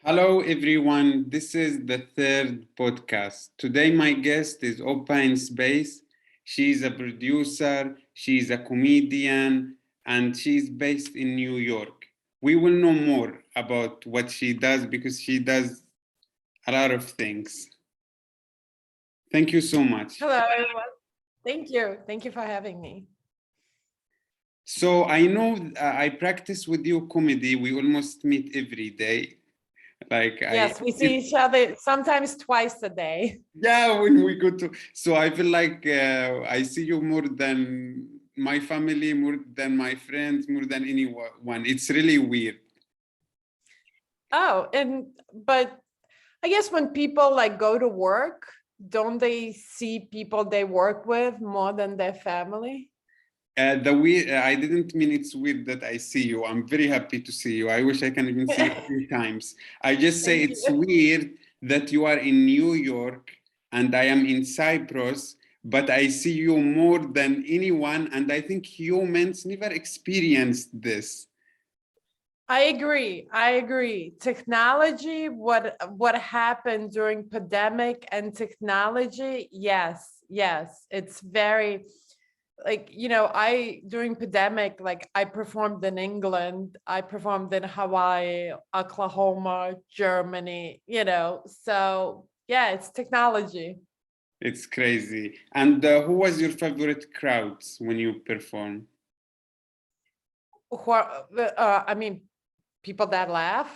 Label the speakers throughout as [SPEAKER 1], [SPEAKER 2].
[SPEAKER 1] Hello, everyone. This is the third podcast. Today, my guest is Upa InSpace. She's a producer, she's a comedian, and she's based in New York. We will know more about what she does because she does a lot of things. Thank you so much.
[SPEAKER 2] Hello, everyone. Thank you. Thank you for having me.
[SPEAKER 1] So, I know I practice with you comedy. We almost meet every day.
[SPEAKER 2] Yes, we see each other sometimes twice a day.
[SPEAKER 1] Yeah, when we go to, so I feel like I see you more than my family, more than my friends, more than anyone. It's really weird.
[SPEAKER 2] Oh, but I guess when people like go to work, don't they see people they work with more than their family?
[SPEAKER 1] I didn't mean it's weird that I see you. I'm very happy to see you. I wish I can even see you 3 times. I just say
[SPEAKER 2] Thank
[SPEAKER 1] it's
[SPEAKER 2] you.
[SPEAKER 1] weird that you are in New York and I am in Cyprus, but I see you more than anyone. And I think humans never experienced this.
[SPEAKER 2] I agree. I agree. Technology, what happened during pandemic and technology, yes. It's very like, I during pandemic, like I performed in England, I performed in Hawaii, Oklahoma, Germany, so yeah, it's technology.
[SPEAKER 1] It's crazy. And who was your favorite crowds when you perform?
[SPEAKER 2] I mean, people that laugh.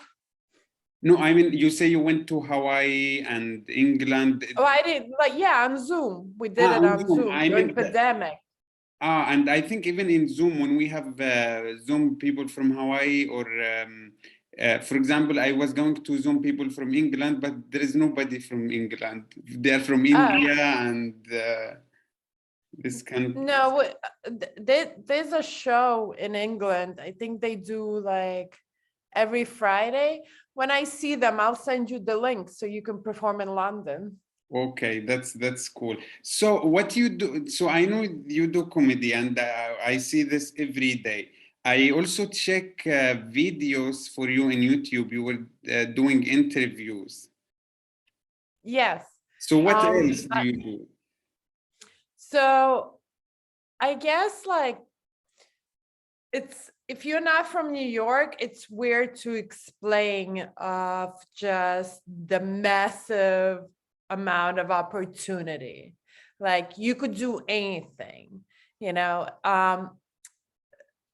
[SPEAKER 1] No, I mean, you say you went to Hawaii and England.
[SPEAKER 2] Oh, I did, like, yeah, on Zoom. We did it
[SPEAKER 1] On
[SPEAKER 2] on
[SPEAKER 1] Zoom.
[SPEAKER 2] Zoom
[SPEAKER 1] I
[SPEAKER 2] during
[SPEAKER 1] mean,
[SPEAKER 2] pandemic.
[SPEAKER 1] and I think even in Zoom, when we have Zoom people from Hawaii or, for example, I was going to Zoom people from England, but there is nobody from England. They're from India and this kind of.
[SPEAKER 2] No, there's a show in England. I think they do like every Friday. When I see them, I'll send you the link so you can perform in London.
[SPEAKER 1] Okay, that's cool. So what you do, so I know you do comedy and I see this every day. I also check videos for you in YouTube. You were doing interviews.
[SPEAKER 2] Yes.
[SPEAKER 1] So what else do you do?
[SPEAKER 2] So I guess like it's if you're not from New York, it's weird to explain of just the massive amount of opportunity. Like you could do anything, you know.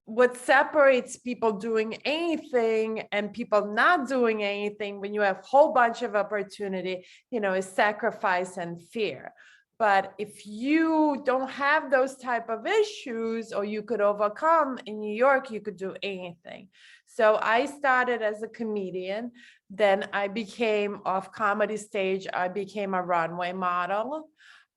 [SPEAKER 2] What separates people doing anything and people not doing anything when you have a whole bunch of opportunity, is sacrifice and fear. But if you don't have those type of issues, or you could overcome in New York, you could do anything. So I started as a comedian, then I became off comedy stage, I became a runway model.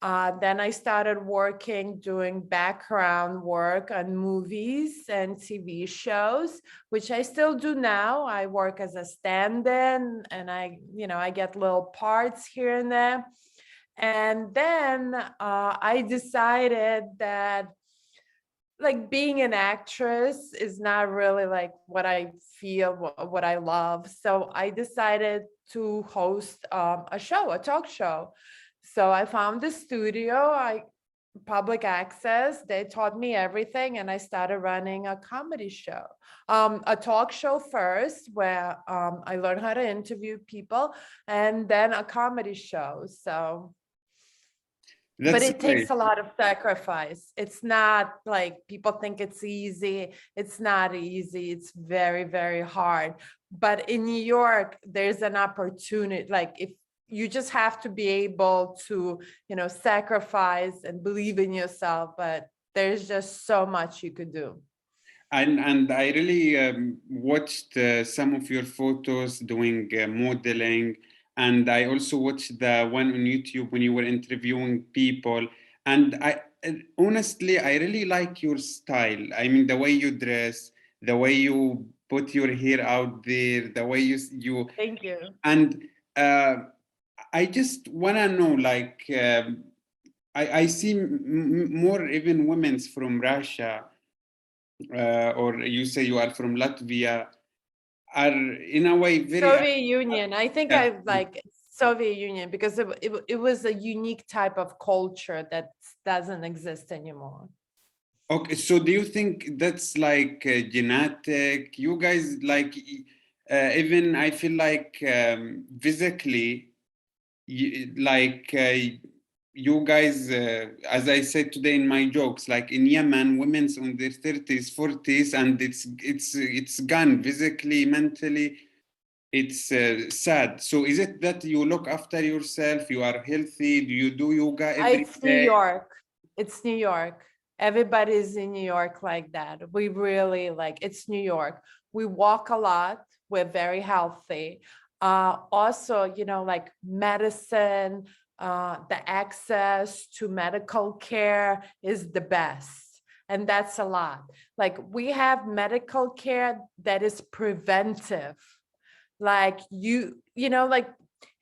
[SPEAKER 2] Then I started working, doing background work on movies and TV shows, which I still do now. I work as a stand-in and I get little parts here and there. And then I decided that like being an actress is not really like what I feel, what I love. So I decided to host a show, a talk show. So I found the studio, public access. They taught me everything, and I started running a comedy show, a talk show first, where I learned how to interview people, and then a comedy show. So, but
[SPEAKER 1] That's
[SPEAKER 2] it
[SPEAKER 1] great.
[SPEAKER 2] takes a lot of sacrifice. It's not like people think it's easy. It's not easy. It's very, very hard. But in New York, there's an opportunity. Like if you just have to be able to, sacrifice and believe in yourself. But there's just so much you could do.
[SPEAKER 1] And I really watched some of your photos doing modeling, and I also watched the one on YouTube when you were interviewing people. And honestly, I really like your style. I mean, the way you dress, the way you put your hair out there, the way you
[SPEAKER 2] Thank you.
[SPEAKER 1] and uh, I just wanna know, like, I see more even women's from Russia or you say you are from Latvia. are in a way very
[SPEAKER 2] Soviet Union. I think
[SPEAKER 1] yeah.
[SPEAKER 2] I like Soviet Union because it was a unique type of culture that doesn't exist anymore.
[SPEAKER 1] Okay, so do you think that's like genetic? You guys like even I feel like physically, like you guys, as I said today in my jokes, like in Yemen, women's on their 30s, 40s, and it's gone physically, mentally. It's sad. So is it that you look after yourself? You are healthy? Do you do yoga every
[SPEAKER 2] It's New
[SPEAKER 1] day?
[SPEAKER 2] York. It's New York. Everybody's in New York like that. We really like it's New York. We walk a lot. We're very healthy. Also, you know, like medicine, the access to medical care is the best. And that's a lot. Like we have medical care that is preventive. Like you know, like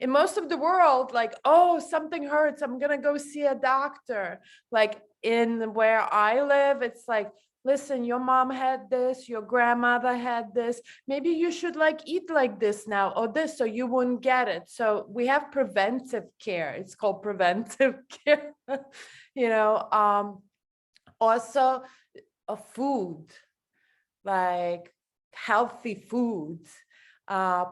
[SPEAKER 2] in most of the world, like, oh, something hurts, I'm gonna go see a doctor. Like in where I live, it's like, listen, your mom had this, your grandmother had this, maybe you should like eat like this now or this so you wouldn't get it. So we have preventive care. It's called preventive care. You know, also food, like healthy foods.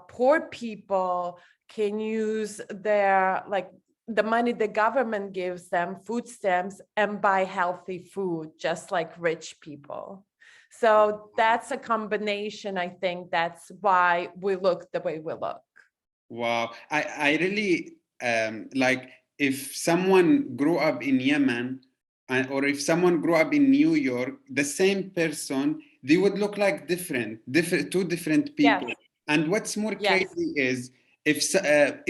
[SPEAKER 2] Poor people can use their, like the money the government gives them, food stamps, and buy healthy food, just like rich people. So that's a combination. I think that's why we look the way we look.
[SPEAKER 1] Wow, I really like if someone grew up in Yemen or if someone grew up in New York, the same person, they would look like different, two different people.
[SPEAKER 2] Yes,
[SPEAKER 1] And what's more
[SPEAKER 2] yes.
[SPEAKER 1] crazy is if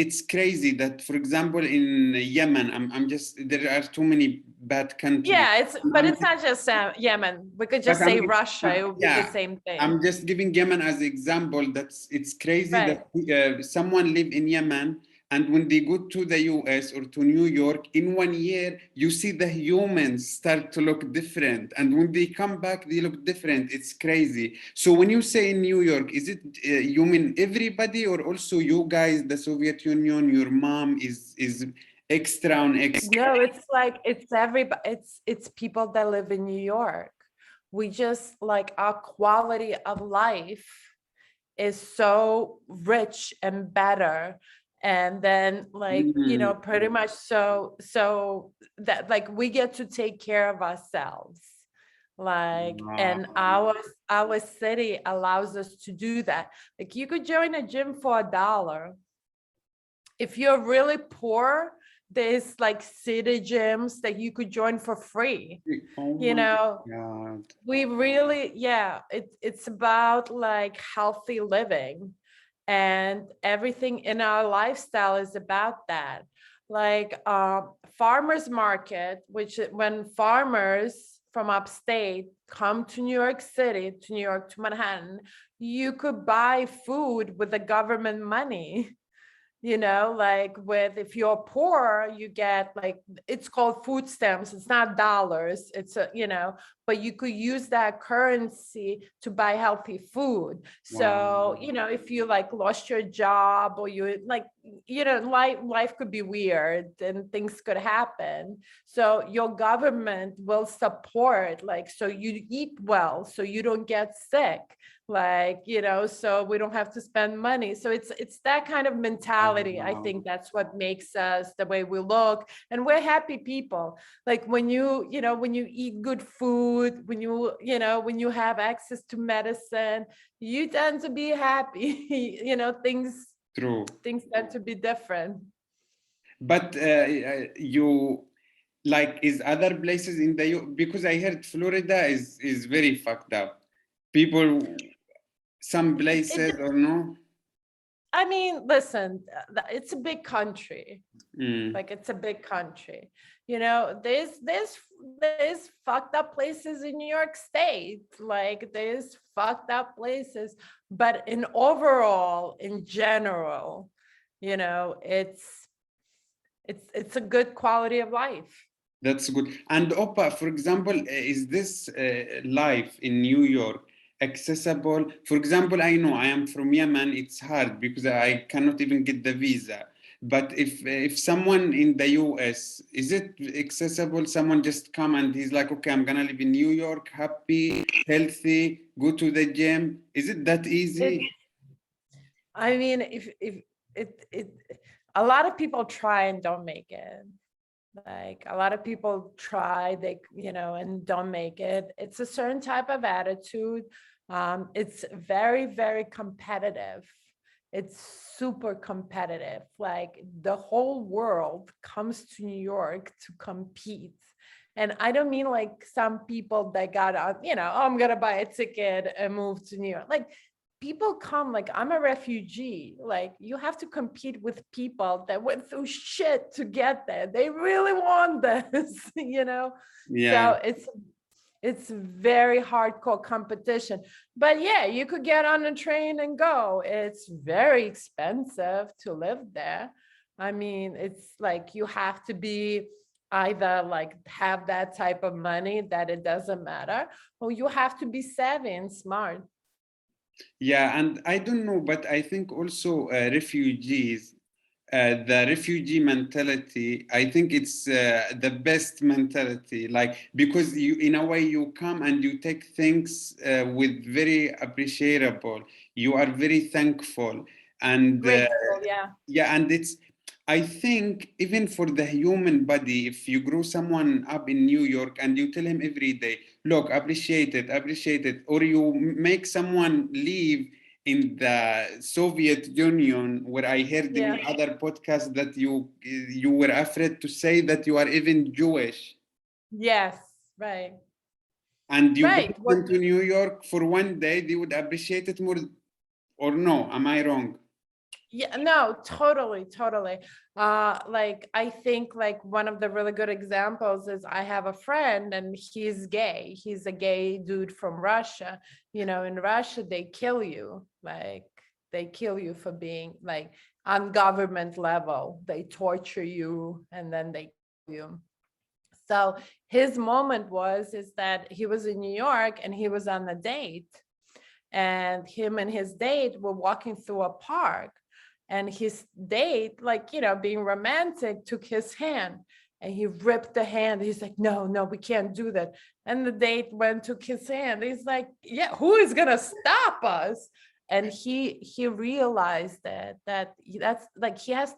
[SPEAKER 1] it's crazy that, for example, in Yemen, I'm just there are too many bad countries.
[SPEAKER 2] Yeah, but
[SPEAKER 1] I'm
[SPEAKER 2] it's not just Yemen. We could
[SPEAKER 1] but
[SPEAKER 2] just say Russia. It would be the
[SPEAKER 1] yeah,
[SPEAKER 2] same thing.
[SPEAKER 1] I'm just giving Yemen as example. It's crazy
[SPEAKER 2] Right.
[SPEAKER 1] that someone live in Yemen and when they go to the US or to New York, in 1 year, you see the humans start to look different. And when they come back, they look different. It's crazy. So when you say in New York, is it you mean everybody or also you guys, the Soviet Union, your mom is extra on extra?
[SPEAKER 2] No, it's like it's everybody, it's people that live in New York. We just like our quality of life is so rich and better. And then like, you know,
[SPEAKER 1] Mm,
[SPEAKER 2] pretty much so that like we get to take care of ourselves. Like, and
[SPEAKER 1] wow.
[SPEAKER 2] our city allows us to do that. Like you could join a gym for $1. If you're really poor, there's like city gyms that you could join for free.
[SPEAKER 1] Oh
[SPEAKER 2] You
[SPEAKER 1] my
[SPEAKER 2] know,
[SPEAKER 1] God.
[SPEAKER 2] we really, yeah, it's about like healthy living, and everything in our lifestyle is about that. Like farmers market, which when farmers from upstate come to New York City, to New York, to Manhattan, you could buy food with the government money. You know, like with, if you're poor, you get like, it's called food stamps, it's not dollars, it's a, you know, but you could use that currency to buy healthy food. So,
[SPEAKER 1] Wow.
[SPEAKER 2] you know, if you like lost your job or you like, you know, life could be weird and things could happen, so your government will support, like, so you eat well, so you don't get sick, like, you know, so we don't have to spend money. So it's that kind of mentality. I
[SPEAKER 1] Wow.
[SPEAKER 2] think that's what makes us the way we look, and we're happy people. Like when you know, when you eat good food, when you know, when you have access to medicine, you tend to be happy. You know,
[SPEAKER 1] True.
[SPEAKER 2] things tend to be different.
[SPEAKER 1] But you like is other places in the because I heard Florida is very fucked up. People, some
[SPEAKER 2] It,
[SPEAKER 1] places or no?
[SPEAKER 2] I mean, listen, it's a big country.
[SPEAKER 1] Mm.
[SPEAKER 2] Like it's a big country. You know, there's fucked up places in New York State. Like there's fucked up places, but in overall, in general, you know, it's a good quality of life.
[SPEAKER 1] That's good. And Opa, for example, is this life in New York? accessible. For example, I know I am from Yemen. It's hard because I cannot even get the visa. But if someone in the US, is it accessible? Someone just come and he's like, okay, I'm gonna live in New York, happy, healthy, go to the gym. Is it that
[SPEAKER 2] It,
[SPEAKER 1] easy?
[SPEAKER 2] I mean, if it a lot of people try and don't make it. Like a lot of people try, they, and don't make it. It's a certain type of attitude. It's very, very competitive. It's super competitive. Like the whole world comes to New York to compete. And I don't mean like some people that got on, oh, I'm gonna buy a ticket and move to New York. Like people come, like I'm a refugee, like you have to compete with people that went through shit to get there. They really want this,
[SPEAKER 1] Yeah.
[SPEAKER 2] so it's very hardcore competition. But yeah, you could get on a train and go. It's very expensive to live there. I mean, it's like you have to be either like have that type of money that it doesn't matter, or you have to be savvy and smart.
[SPEAKER 1] Yeah, and I don't know, but I think also refugees, the refugee mentality, I think it's the best mentality. Like, because you, in a way, you come and you take things with very appreciable. You are very thankful, and
[SPEAKER 2] Grateful, yeah.
[SPEAKER 1] yeah, and it's, I think even for the human body, if you grow someone up in New York and you tell him every day, look, appreciate it, or you make someone live in the Soviet Union, where I heard in
[SPEAKER 2] Yeah.
[SPEAKER 1] your other podcast that you were afraid to say that you are even Jewish,
[SPEAKER 2] Yes. Right.
[SPEAKER 1] and you bring
[SPEAKER 2] Right. What?
[SPEAKER 1] them to New York for one day, they would appreciate it more, or no? Am I wrong?
[SPEAKER 2] Yeah. No. Totally. Totally. Like I think like one of the really good examples is I have a friend and he's gay. He's a gay dude from Russia. In Russia they kill you. Like they kill you for being like on government level. They torture you and then they kill you. So his moment is that he was in New York and he was on a date, and him and his date were walking through a park, and his date, like, being romantic, took his hand and he ripped the hand. He's like, no, no, we can't do that. And the date went, took his hand. He's like, yeah, who is gonna stop us? And he realized that's like he has,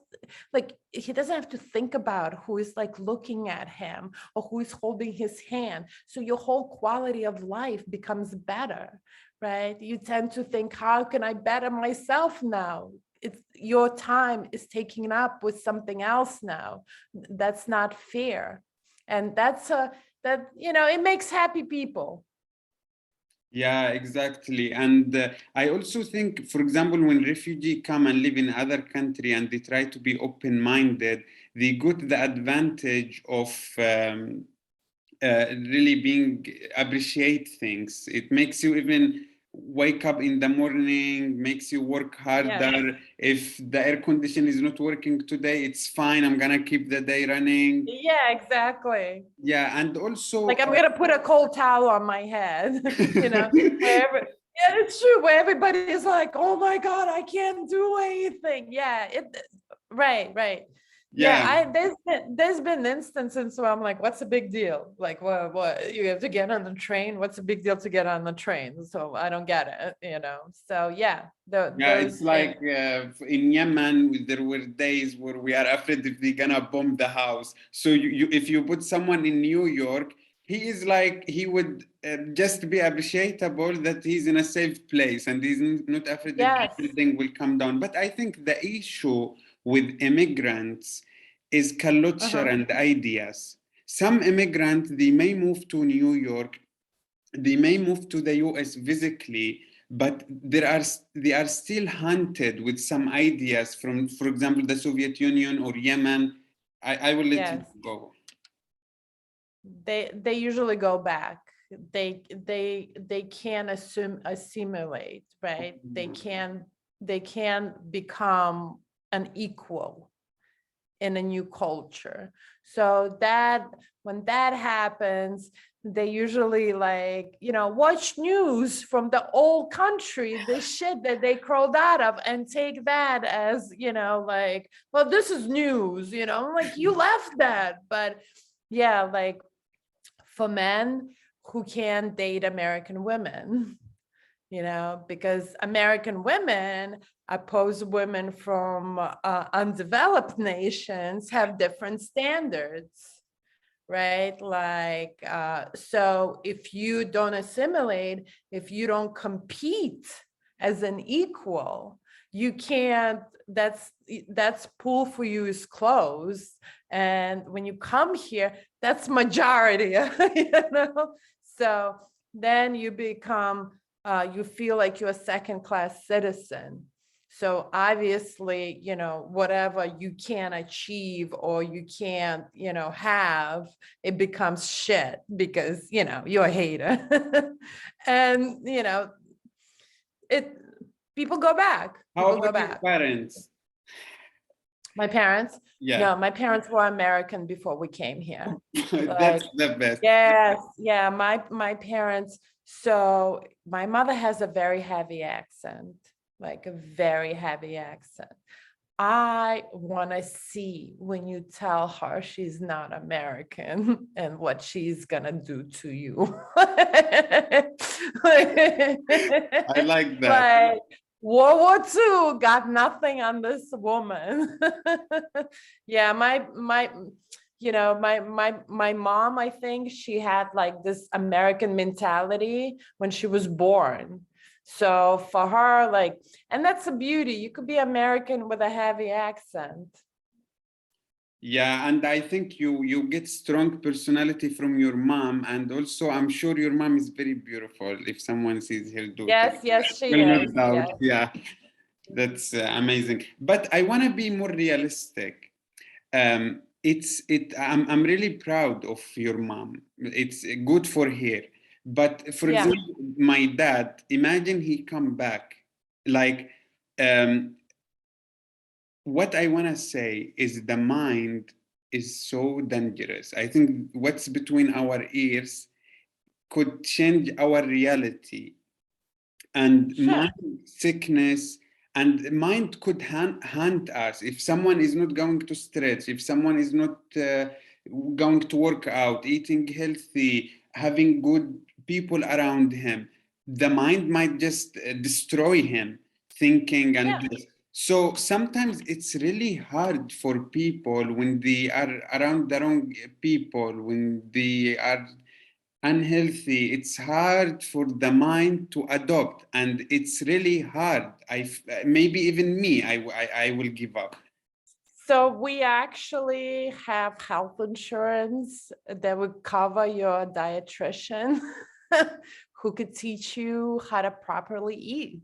[SPEAKER 2] like he doesn't have to think about who is like looking at him or who is holding his hand. So your whole quality of life becomes better, right? You tend to think, how can I better myself now? It's your time is taken up with something else now. That's not fair. And it makes happy people.
[SPEAKER 1] Yeah, exactly. And I also think, for example, when refugees come and live in other country and they try to be open-minded, they got the advantage of really being appreciate things. It makes you even wake up in the morning, makes you work
[SPEAKER 2] Yes.
[SPEAKER 1] harder. If the air condition is not working today, it's fine. I'm gonna keep the day running.
[SPEAKER 2] Yeah, exactly.
[SPEAKER 1] Yeah, and also
[SPEAKER 2] Like I'm gonna put a cold towel on my head, wherever. Yeah, it's true. Where everybody is like, "Oh my God, I can't do anything." Yeah, right, right. Yeah,
[SPEAKER 1] yeah.
[SPEAKER 2] there's been instances where I'm like, "What's the big deal? Like, what you have to get on the train? What's the big deal to get on the train?" So I don't get it. So yeah,
[SPEAKER 1] Yeah, it's
[SPEAKER 2] those things.
[SPEAKER 1] like in Yemen, there were days where we are afraid if they're gonna bomb the house. So if you put someone in New York, he is like he would just be appreciable that he's in a safe place and he's not afraid if the
[SPEAKER 2] Yes.
[SPEAKER 1] building will come down. But I think the issue with immigrants is culture
[SPEAKER 2] Uh-huh.
[SPEAKER 1] and ideas. Some immigrants, they may move to New York, they may move to the US physically, but they are still hunted with some ideas from, for example, the Soviet Union or Yemen. I will let you
[SPEAKER 2] Yes.
[SPEAKER 1] go.
[SPEAKER 2] They usually go back. They can assimilate, right? They can become an equal. in a new culture. So that when that happens, they usually like, watch news from the old country, the shit that they crawled out of, and take that as, like, well, this is news, I'm like, you left that. But yeah, like for men who can date American women, because American women opposed women from undeveloped nations have different standards, right? Like, so if you don't assimilate, if you don't compete as an equal, you can't, that's pool for you is closed. And when you come here, that's majority, So then you become, you feel like you're a second-class citizen. So obviously, whatever you can achieve or you can't, have, it becomes shit because, you're a hater. And, it, people go back.
[SPEAKER 1] How
[SPEAKER 2] People go
[SPEAKER 1] about your
[SPEAKER 2] back.
[SPEAKER 1] parents?
[SPEAKER 2] My parents?
[SPEAKER 1] Yeah,
[SPEAKER 2] No, my parents were American before we came here.
[SPEAKER 1] that's the best.
[SPEAKER 2] Yes, yeah, my parents. So my mother has a very heavy accent, like a very heavy accent. I want to see when you tell her she's not American and what she's gonna do to you.
[SPEAKER 1] I like that.
[SPEAKER 2] Like World War II got nothing on this woman. Yeah, my mom, I think she had like this American mentality when she was born. So for her, like, and that's the beauty. You could be American with a heavy accent.
[SPEAKER 1] Yeah, and I think you get strong personality from your mom, and also I'm sure your mom is very beautiful. If someone sees her daughter,
[SPEAKER 2] Yes, she
[SPEAKER 1] will
[SPEAKER 2] is.
[SPEAKER 1] not doubt.
[SPEAKER 2] Yes.
[SPEAKER 1] Yeah, that's amazing. But I want to be more realistic. I'm really proud of your mom. It's good for her. But for
[SPEAKER 2] Yeah.
[SPEAKER 1] example, my dad, imagine he come back. Like, what I want to say is the mind is so dangerous. I think what's between our ears could change our reality, and
[SPEAKER 2] Sure.
[SPEAKER 1] mind sickness and mind could hunt us if someone is not going to stretch, if someone is not going to work out, eating healthy, having good people around him. The mind might just destroy him, thinking and
[SPEAKER 2] Yeah.
[SPEAKER 1] this. So sometimes it's really hard for people when they are around the wrong people, when they are unhealthy. It's hard for the mind to adopt, and it's really hard. Maybe even me, I will give up.
[SPEAKER 2] So we actually have health insurance that would cover your dietitian who could teach you how to properly eat.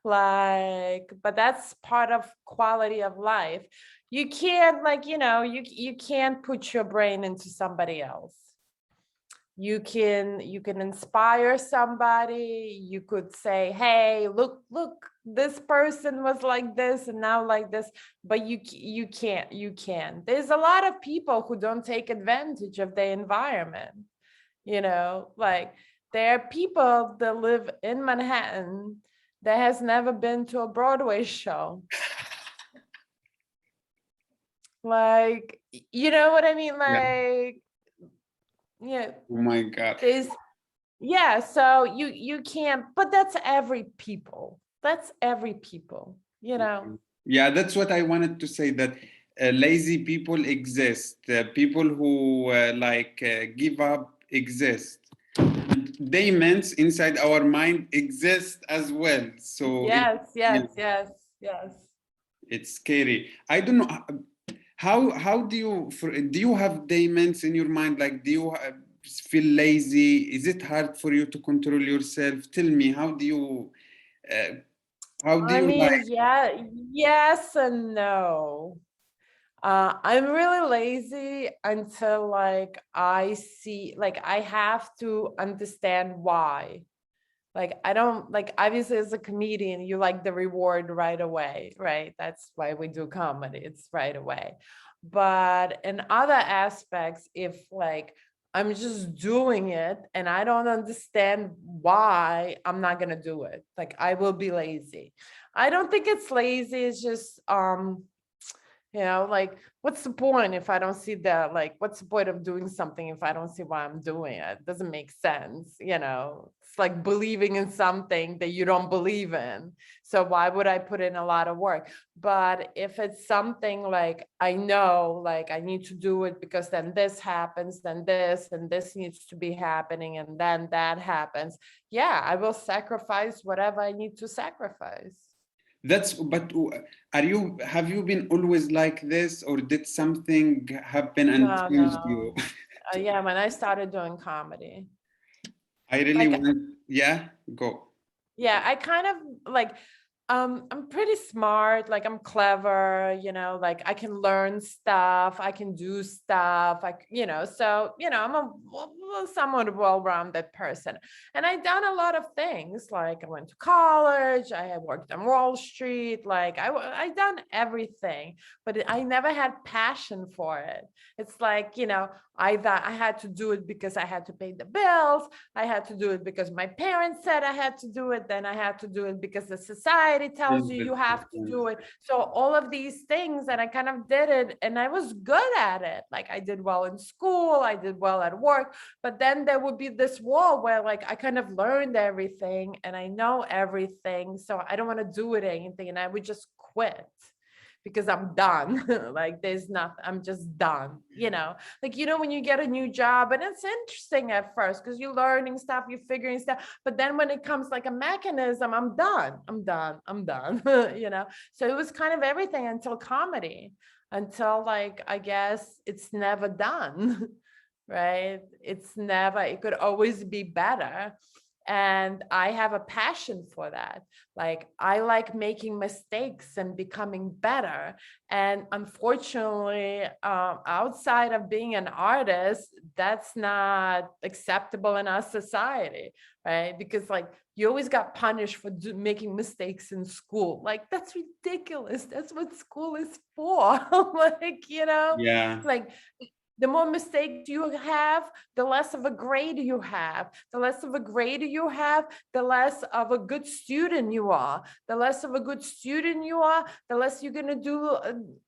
[SPEAKER 2] Like, but that's part of quality of life. You can't like, you can't put your brain into somebody else. You can inspire somebody. You could say, hey, look, this person was like this and now like this, but you can't. There's a lot of people who don't take advantage of their environment. Like there are people that live in Manhattan that has never been to a Broadway show. Like, you know what I mean?
[SPEAKER 1] Yeah.
[SPEAKER 2] Like, yeah,
[SPEAKER 1] Oh my God.
[SPEAKER 2] there's yeah, so you can't, but that's every people. That's every people.
[SPEAKER 1] Yeah, that's what I wanted to say, that lazy people exist. People who give up exist. And demons inside our mind exist as well. So
[SPEAKER 2] Yes,
[SPEAKER 1] yeah,
[SPEAKER 2] yes, yes, yes.
[SPEAKER 1] it's scary. I don't know how do you have demons in your mind? Like, do you feel lazy? Is it hard for you to control yourself? Tell me, uh, how do
[SPEAKER 2] I
[SPEAKER 1] you
[SPEAKER 2] mean, yeah, yes and no. I'm really lazy until like I see, like I have to understand why. Like, I don't like, obviously as a comedian, you like the reward right away, right? That's why we do comedy. It's right away. But in other aspects, if like I'm just doing it and I don't understand why, I'm not gonna do it. Like, I will be lazy. I don't think it's lazy, it's just like, what's the point if I don't see that? Like, what's the point of doing something if I don't see why I'm doing it? It doesn't make sense. It's like believing in something that you don't believe in. So why would I put in a lot of work? But if it's something like I know, like I need to do it because then this happens, then this and this needs to be happening, and then that happens. Yeah, I will sacrifice whatever I need to sacrifice.
[SPEAKER 1] But have you been always like this, or did something happen and
[SPEAKER 2] No,
[SPEAKER 1] changed you?
[SPEAKER 2] no. Yeah, when I started doing comedy,
[SPEAKER 1] I really
[SPEAKER 2] like,
[SPEAKER 1] want, yeah, go.
[SPEAKER 2] yeah, I kind of like, I'm pretty smart, like I'm clever, like I can learn stuff, I can do stuff, so, I'm a somewhat well-rounded person. And I've done a lot of things, like I went to college, I have worked on Wall Street, like I done everything, but I never had passion for it. It's like, I had to do it because I had to pay the bills. I had to do it because my parents said I had to do it. Then I had to do it because the society tells you you have to
[SPEAKER 1] 100%.
[SPEAKER 2] do it. So all of these things, and I kind of did it, and I was good at it. Like I did well in school, I did well at work, but then there would be this wall where like I kind of learned everything and I know everything. So I don't want to do it anything, and I would just quit because I'm done. Like there's nothing, I'm just done, like, when you get a new job and it's interesting at first because you're learning stuff, you're figuring stuff, but then when it comes like a mechanism, I'm done, I'm done. So it was kind of everything until comedy, until like, I guess it's never done. Right? It could always be better. And I have a passion for that. Like I like making mistakes and becoming better. And unfortunately, outside of being an artist, that's not acceptable in our society, right? Because like you always got punished for making mistakes in school. Like that's ridiculous. That's what school is for. Like,
[SPEAKER 1] Yeah,
[SPEAKER 2] like the more mistakes you have, the less of a grade you have. The less of a grade you have, the less of a good student you are. The less of a good student you are, the less you're going to do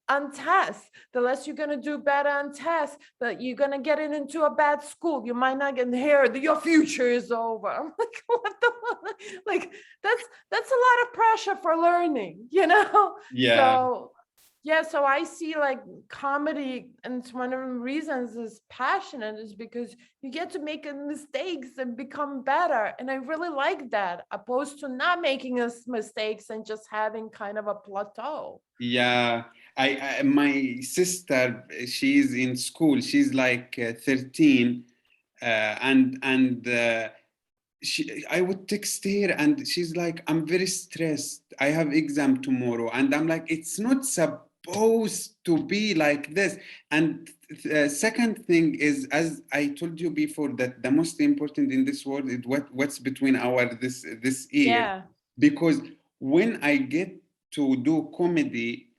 [SPEAKER 2] on tests. The less you're going to do better on tests. That you're going to get into a bad school. You might not get here. Your future is over. I'm like, what the fuck? Like that's a lot of pressure for learning,
[SPEAKER 1] yeah.
[SPEAKER 2] So yeah, so I see like comedy, and it's one of the reasons is passionate is because you get to make mistakes and become better. And I really like that, opposed to not making mistakes and just having kind of a plateau.
[SPEAKER 1] Yeah, my sister, she's in school. She's like 13, and I would text her, and she's like, "I'm very stressed. I have exam tomorrow," and I'm like, "It's not supposed to be like this." And second thing is, as I told you before, that the most important in this world is what's between our this ear,
[SPEAKER 2] Yeah.
[SPEAKER 1] because when I get to do comedy,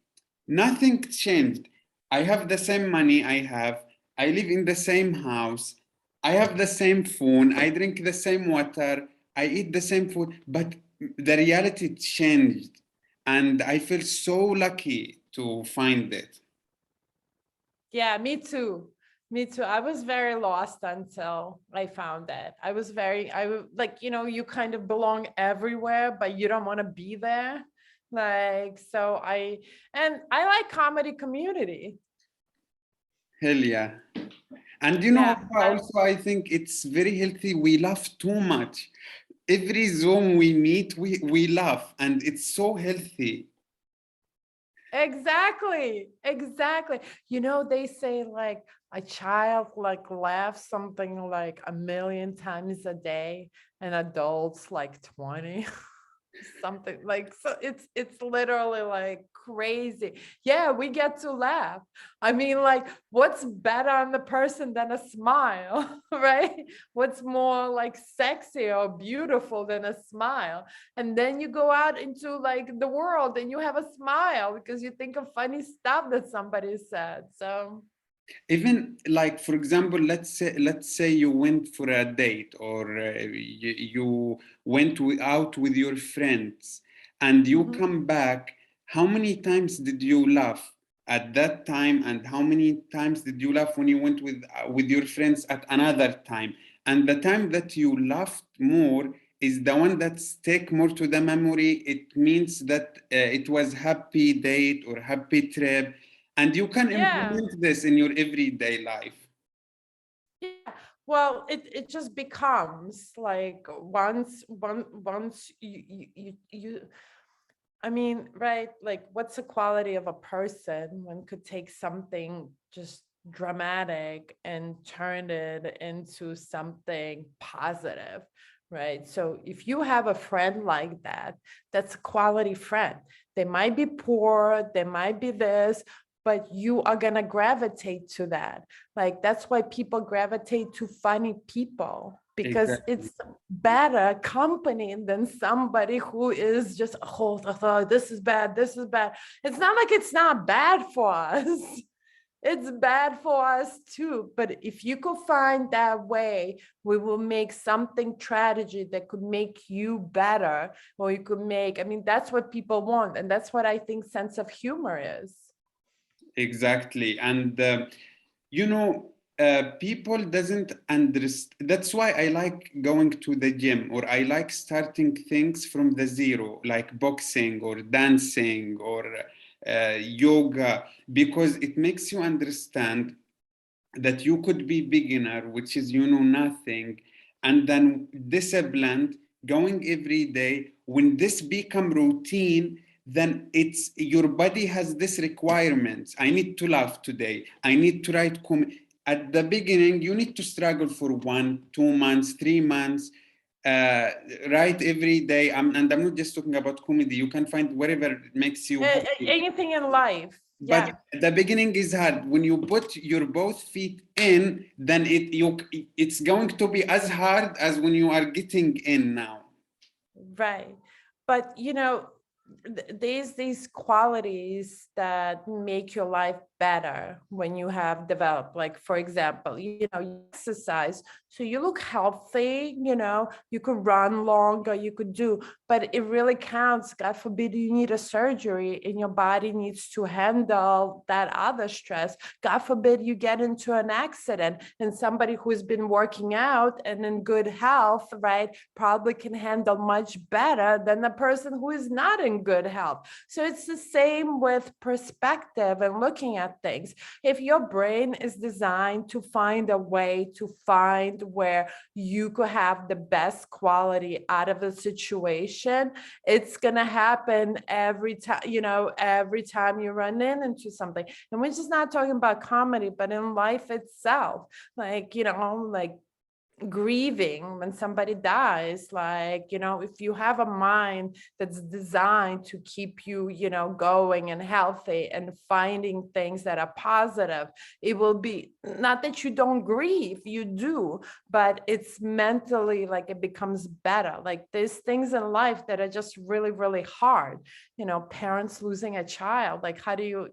[SPEAKER 1] nothing changed. I have the same money I have. I live in the same house. I have the same phone. I drink the same water. I eat the same food. But the reality changed. And I feel so lucky to find it.
[SPEAKER 2] Yeah, me too. Me too. I was very lost until I found that. Like, you kind of belong everywhere, but you don't want to be there. Like, and I like comedy community.
[SPEAKER 1] Hell yeah. And
[SPEAKER 2] Yeah.
[SPEAKER 1] also, I think it's very healthy. We laugh too much. Every Zoom we meet, we laugh, and it's so healthy.
[SPEAKER 2] Exactly. Exactly. They say like a child like laughs something like 1 million times a day and adults like 20. something like, so it's literally like crazy. Yeah, we get to laugh. I mean, like, what's better on the person than a smile, right? What's more like sexy or beautiful than a smile? And then you go out into like the world and you have a smile because you think of funny stuff that somebody said. So
[SPEAKER 1] Even like, for example, let's say you went for a date, or you went out with your friends and you
[SPEAKER 2] mhm.
[SPEAKER 1] come back. How many times did you laugh at that time, and how many times did you laugh when you went with your friends at another time? And the time that you laughed more is the one that stick more to the memory. It means that it was happy date or happy trip, and you can
[SPEAKER 2] Yeah.
[SPEAKER 1] implement this in your everyday life.
[SPEAKER 2] Yeah, well, it just becomes like once you I mean, right, like what's the quality of a person? One could take something just dramatic and turn it into something positive, right? So if you have a friend like that, that's a quality friend. They might be poor, they might be this, but you are going to gravitate to that. Like that's why people gravitate to funny people, because
[SPEAKER 1] Exactly.
[SPEAKER 2] it's better company than somebody who is just, oh, this is bad, this is bad. It's not like it's not bad for us. It's bad for us too. But if you could find that way, we will make something strategy that could make you better, or you could make, I mean, that's what people want. And that's what I think sense of humor is.
[SPEAKER 1] Exactly. And people doesn't understand. That's why I like going to the gym, or I like starting things from the zero, like boxing or dancing or yoga, because it makes you understand that you could be beginner, which is nothing, and then disciplined, going every day. When this become routine, then it's your body has this requirements. I need to laugh today, I need to write at the beginning you need to struggle for 1 2 months 3 months, uh, write every day. And I'm not just talking about comedy. You can find whatever makes you happy,
[SPEAKER 2] Anything in life.
[SPEAKER 1] but
[SPEAKER 2] Yeah.
[SPEAKER 1] the beginning is hard. When you put your both feet in, then it's going to be as hard as when you are getting in now.
[SPEAKER 2] Right. But these qualities that make your life better when you have developed, like for example, you exercise, so you look healthy, you could run longer, you could do, but it really counts. God forbid you need a surgery and your body needs to handle that other stress. God forbid you get into an accident, and somebody who's been working out and in good health, right, probably can handle much better than the person who is not in good health. So it's the same with perspective and looking at things. If your brain is designed to find a way to find where you could have the best quality out of a situation, it's going to happen every time, every time you run into something. And we're just not talking about comedy, but in life itself, like, like grieving when somebody dies, like, if you have a mind that's designed to keep you, going and healthy and finding things that are positive, it will be not that you don't grieve, you do, but it's mentally like it becomes better. Like there's things in life that are just really, really hard, parents losing a child, like how do you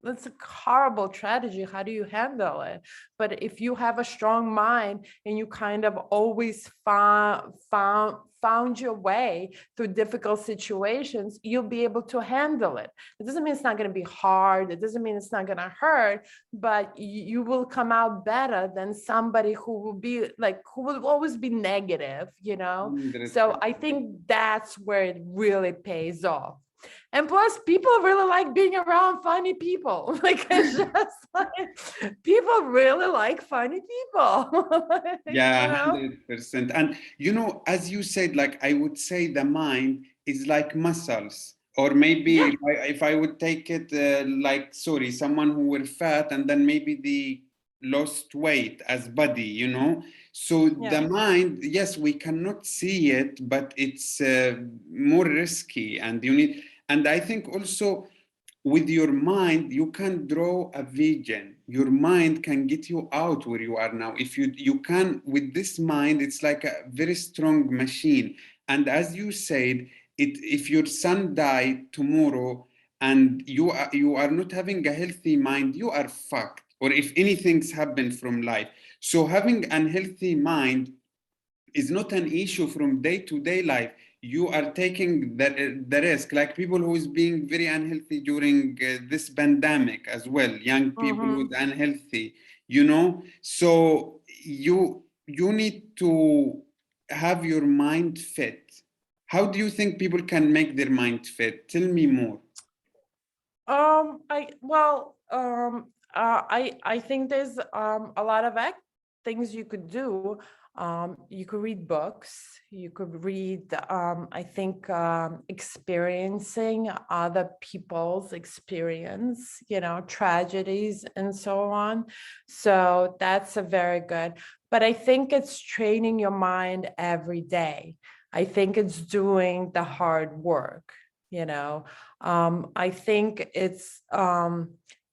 [SPEAKER 2] that's a horrible tragedy. How do you handle it? But if you have a strong mind and you kind of always found your way through difficult situations, you'll be able to handle it. It doesn't mean it's not going to be hard. It doesn't mean it's not going to hurt, but you will come out better than somebody who will be like, who will always be negative. So
[SPEAKER 1] 100%.
[SPEAKER 2] I think that's where it really pays off. And plus, people really like being around funny people. Like it's just like people really like funny people. you
[SPEAKER 1] Yeah,
[SPEAKER 2] know?
[SPEAKER 1] 100%. And as you said, like I would say the mind is like muscles. Or maybe
[SPEAKER 2] Yeah.
[SPEAKER 1] if I would take it like, sorry, someone who were fat, and then maybe lost weight as body, you know. So the
[SPEAKER 2] Yeah.
[SPEAKER 1] mind, yes, we cannot see it, but it's more risky, and you need. And I think also with your mind, you can draw a vision. Your mind can get you out where you are now. If you can, with this mind, it's like a very strong machine. And as you said, if your son died tomorrow and you are not having a healthy mind, you are fucked. Or if anything's happened from life. So having an unhealthy mind is not an issue from day to day life. You are taking the risk, like people who is being very unhealthy during this pandemic as well, young people who is
[SPEAKER 2] Mm-hmm.
[SPEAKER 1] unhealthy, you know. So you need to have your mind fit. How do you think people can make their mind fit? Tell me more.
[SPEAKER 2] I think there's a lot of things you could do. You could read books. You could read. I think experiencing other people's experience, tragedies and so on. So that's a very good. But I think it's training your mind every day. I think it's doing the hard work. You know, I think it's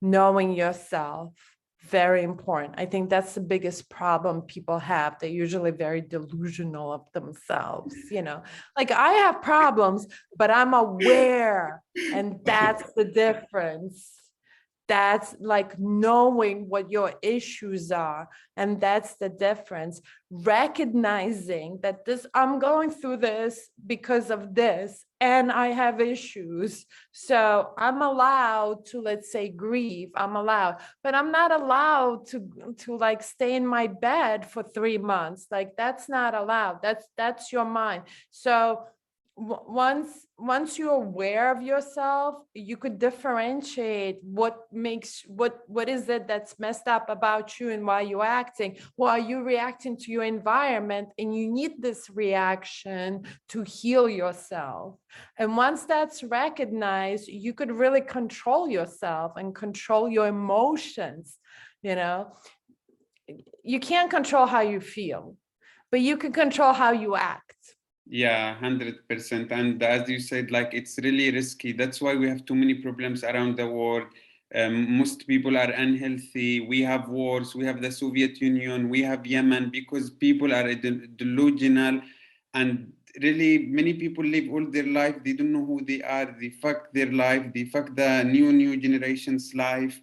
[SPEAKER 2] knowing yourself, very important. I think that's the biggest problem people have. They're usually very delusional of themselves, like I have problems, but I'm aware, and that's the difference. That's like knowing what your issues are, and that's the difference. Recognizing that I'm going through this because of this, and I have issues, so I'm allowed to, let's say, grieve. I'm allowed, but I'm not allowed to like stay in my bed for 3 months. Like that's not allowed. That's your mind. So once you're aware of yourself, you could differentiate what is it that's messed up about you and why you're acting. Well, are you reacting to your environment, and you need this reaction to heal yourself? And once that's recognized, you could really control yourself and control your emotions. You can't control how you feel, but you can control how you act.
[SPEAKER 1] Yeah, 100%. And as you said, like it's really risky. That's why we have too many problems around the world. Most people are unhealthy. We have wars. We have the Soviet Union. We have Yemen, because people are delusional. And really, many people live all their life. They don't know who they are. They fuck their life. They fuck the new generation's life.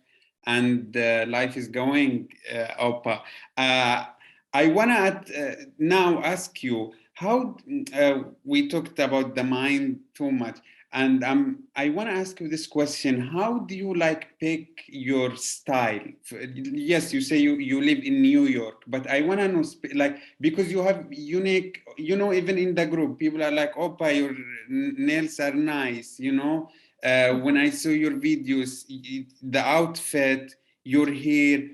[SPEAKER 1] And life is going, Opa. I want to now ask you, how we talked about the mind too much, and I want to ask you this question: how do you like pick your style? Yes, you say you live in New York, but I want to know, like, because you have unique, even in the group, people are like, "Opa, your nails are nice," when I saw your videos, the outfit, your hair.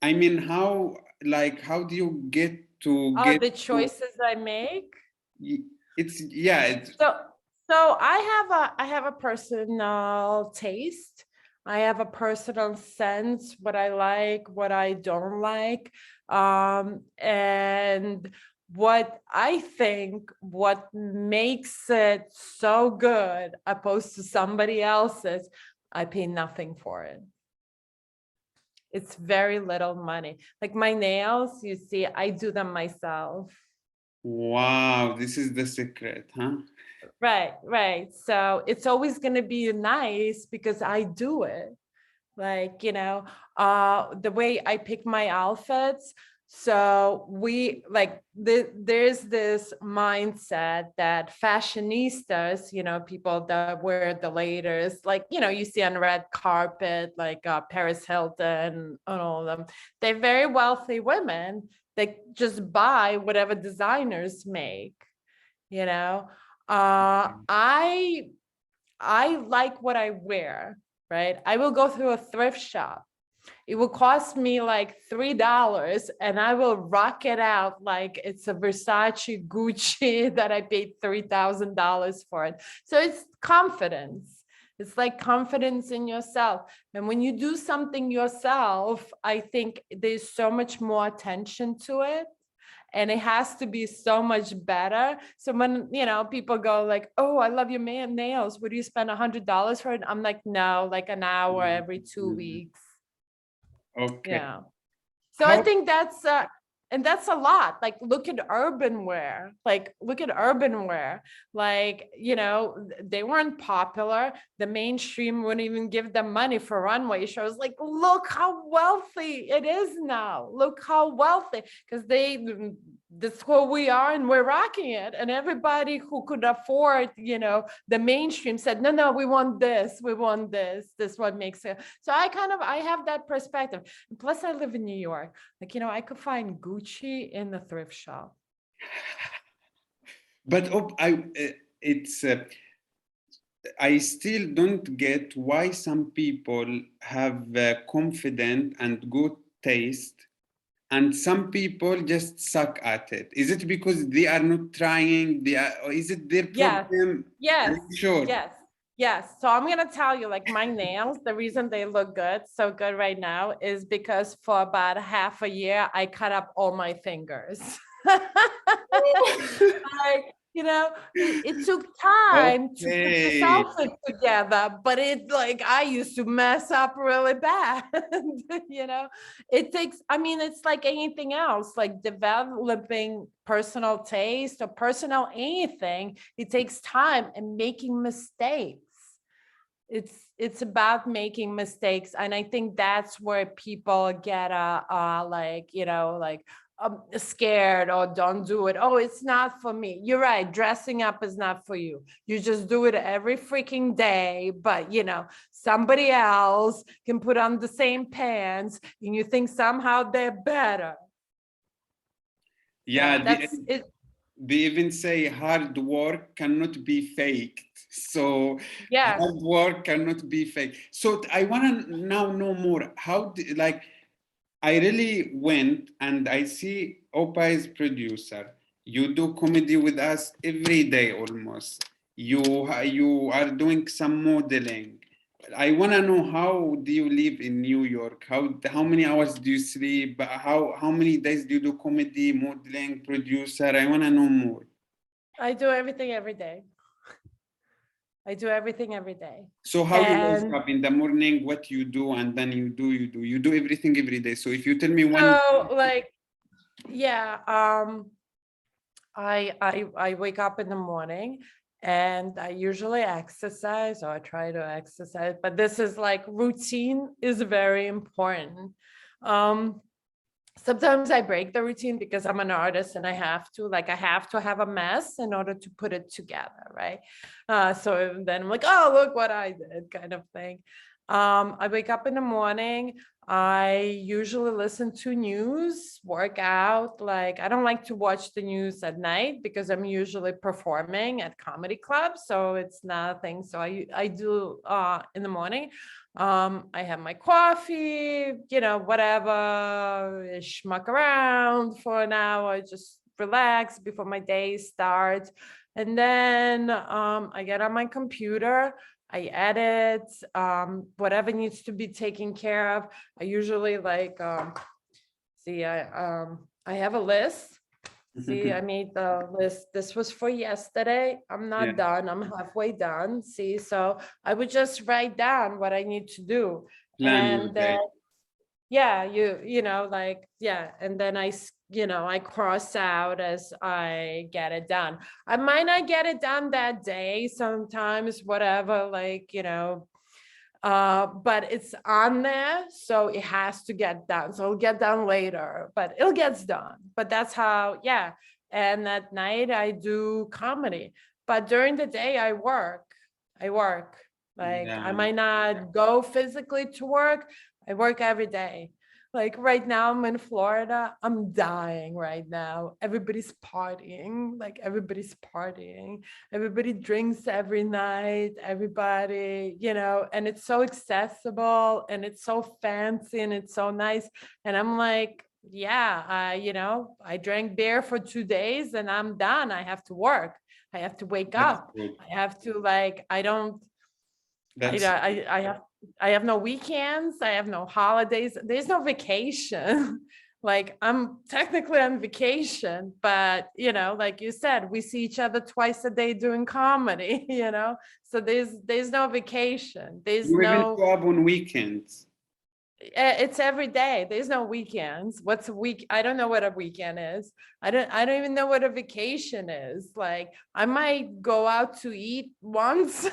[SPEAKER 1] I mean, how do you get
[SPEAKER 2] The
[SPEAKER 1] to?
[SPEAKER 2] choices I make.
[SPEAKER 1] It's yeah.
[SPEAKER 2] So I have a personal taste. I have a personal sense what I like, what I don't like, and what makes it so good opposed to somebody else's. I pay nothing for it. It's very little money. Like my nails, you see, I do them myself.
[SPEAKER 1] Wow, this is the secret, huh?
[SPEAKER 2] Right. So it's always going to be nice because I do it. Like, the way I pick my outfits. So there's this mindset that fashionistas, people that wear the latest, like, you see on red carpet, like Paris Hilton and all of them. They're very wealthy women that just buy whatever designers make, you know. I like what I wear, right? I will go through a thrift shop. It will cost me like $3, and I will rock it out like it's a Versace Gucci that I paid $3,000 for it. So it's confidence. It's like confidence in yourself. And when you do something yourself, I think there's so much more attention to it. And it has to be so much better. So when, people go like, oh, I love your nails. Would you spend $100 for it? I'm like, no, like an hour every 2 weeks.
[SPEAKER 1] Okay.
[SPEAKER 2] Yeah. So I think and that's a lot. Like, look at urban wear. Like, they weren't popular. The mainstream wouldn't even give them money for runway shows. Like, look how wealthy it is now. Look how wealthy, because that's who we are and we're rocking it. And everybody who could afford, the mainstream said, no, we want this. This is what makes it. So I have that perspective. Plus I live in New York. Like, I could find Gucci in the thrift shop.
[SPEAKER 1] But I still don't get why some people have confident and good taste, and some people just suck at it. Is it because they are not trying? Or is it their problem?
[SPEAKER 2] Yes.
[SPEAKER 1] Are you sure?
[SPEAKER 2] Yes. So I'm gonna tell you, like, my nails, the reason they look so good right now is because for about half a year, I cut up all my fingers. Like, it took time to put this outfit together, but I used to mess up really bad. It takes, it's like anything else, like developing personal taste or personal anything. It takes time and making mistakes. It's about making mistakes. And I think that's where people get scared or don't do it. Oh, it's not for me. You're right. Dressing up is not for you. You just do it every freaking day. But, somebody else can put on the same pants and you think somehow they're better.
[SPEAKER 1] Yeah,
[SPEAKER 2] that's it.
[SPEAKER 1] They even say hard work cannot be faked. So
[SPEAKER 2] yeah,
[SPEAKER 1] hard work cannot be faked. So I want to now know more. I really went and I see Opa is producer. You do comedy with us every day almost. You are doing some modeling. I want to know, how do you live in New York? How many hours do you sleep? How many days do you do comedy, modeling, producer? I want to know more.
[SPEAKER 2] I do everything every day.
[SPEAKER 1] So how you wake up in the morning, what you do, and then you do everything every day. So if you tell me one.
[SPEAKER 2] I wake up in the morning and I usually exercise, or I try to exercise, but this is like, routine is very important. Sometimes I break the routine because I'm an artist and I have to have a mess in order to put it together, right? So then I'm like, oh, look what I did, kind of thing. I wake up in the morning. I usually listen to news, work out. Like, I don't like to watch the news at night because I'm usually performing at comedy clubs, so it's nothing. So I do in the morning. I have my coffee, whatever, schmuck around for an hour, just relax before my day starts. And then I get on my computer, I edit whatever needs to be taken care of. I usually I have a list. See, I made the list. This was for yesterday. I'm not done. I'm halfway done. See, so I would just write down what I need to do. And then, and then I cross out as I get it done. I might not get it done that day sometimes, whatever, but it's on there, so it has to get done. So it'll get done later, but it gets done. But that's how, and at night I do comedy, but during the day I work. I might not go physically to work. I work every day. Like right now I'm in Florida, I'm dying right now. Everybody's partying, everybody drinks every night, everybody, and it's so accessible and it's so fancy and it's so nice. And I'm like, I drank beer for 2 days and I'm done. I have to work. I have to wake up. I have to
[SPEAKER 1] That's
[SPEAKER 2] I have no weekends. I have no holidays. There's no vacation. Like I'm technically on vacation, but like you said, we see each other twice a day doing comedy, So there's no vacation. There's
[SPEAKER 1] you even
[SPEAKER 2] no
[SPEAKER 1] show up on weekends.
[SPEAKER 2] it's every day. There's no weekends. What's a week? I don't know what a weekend is. I don't even know what a vacation is. Like I might go out to eat once,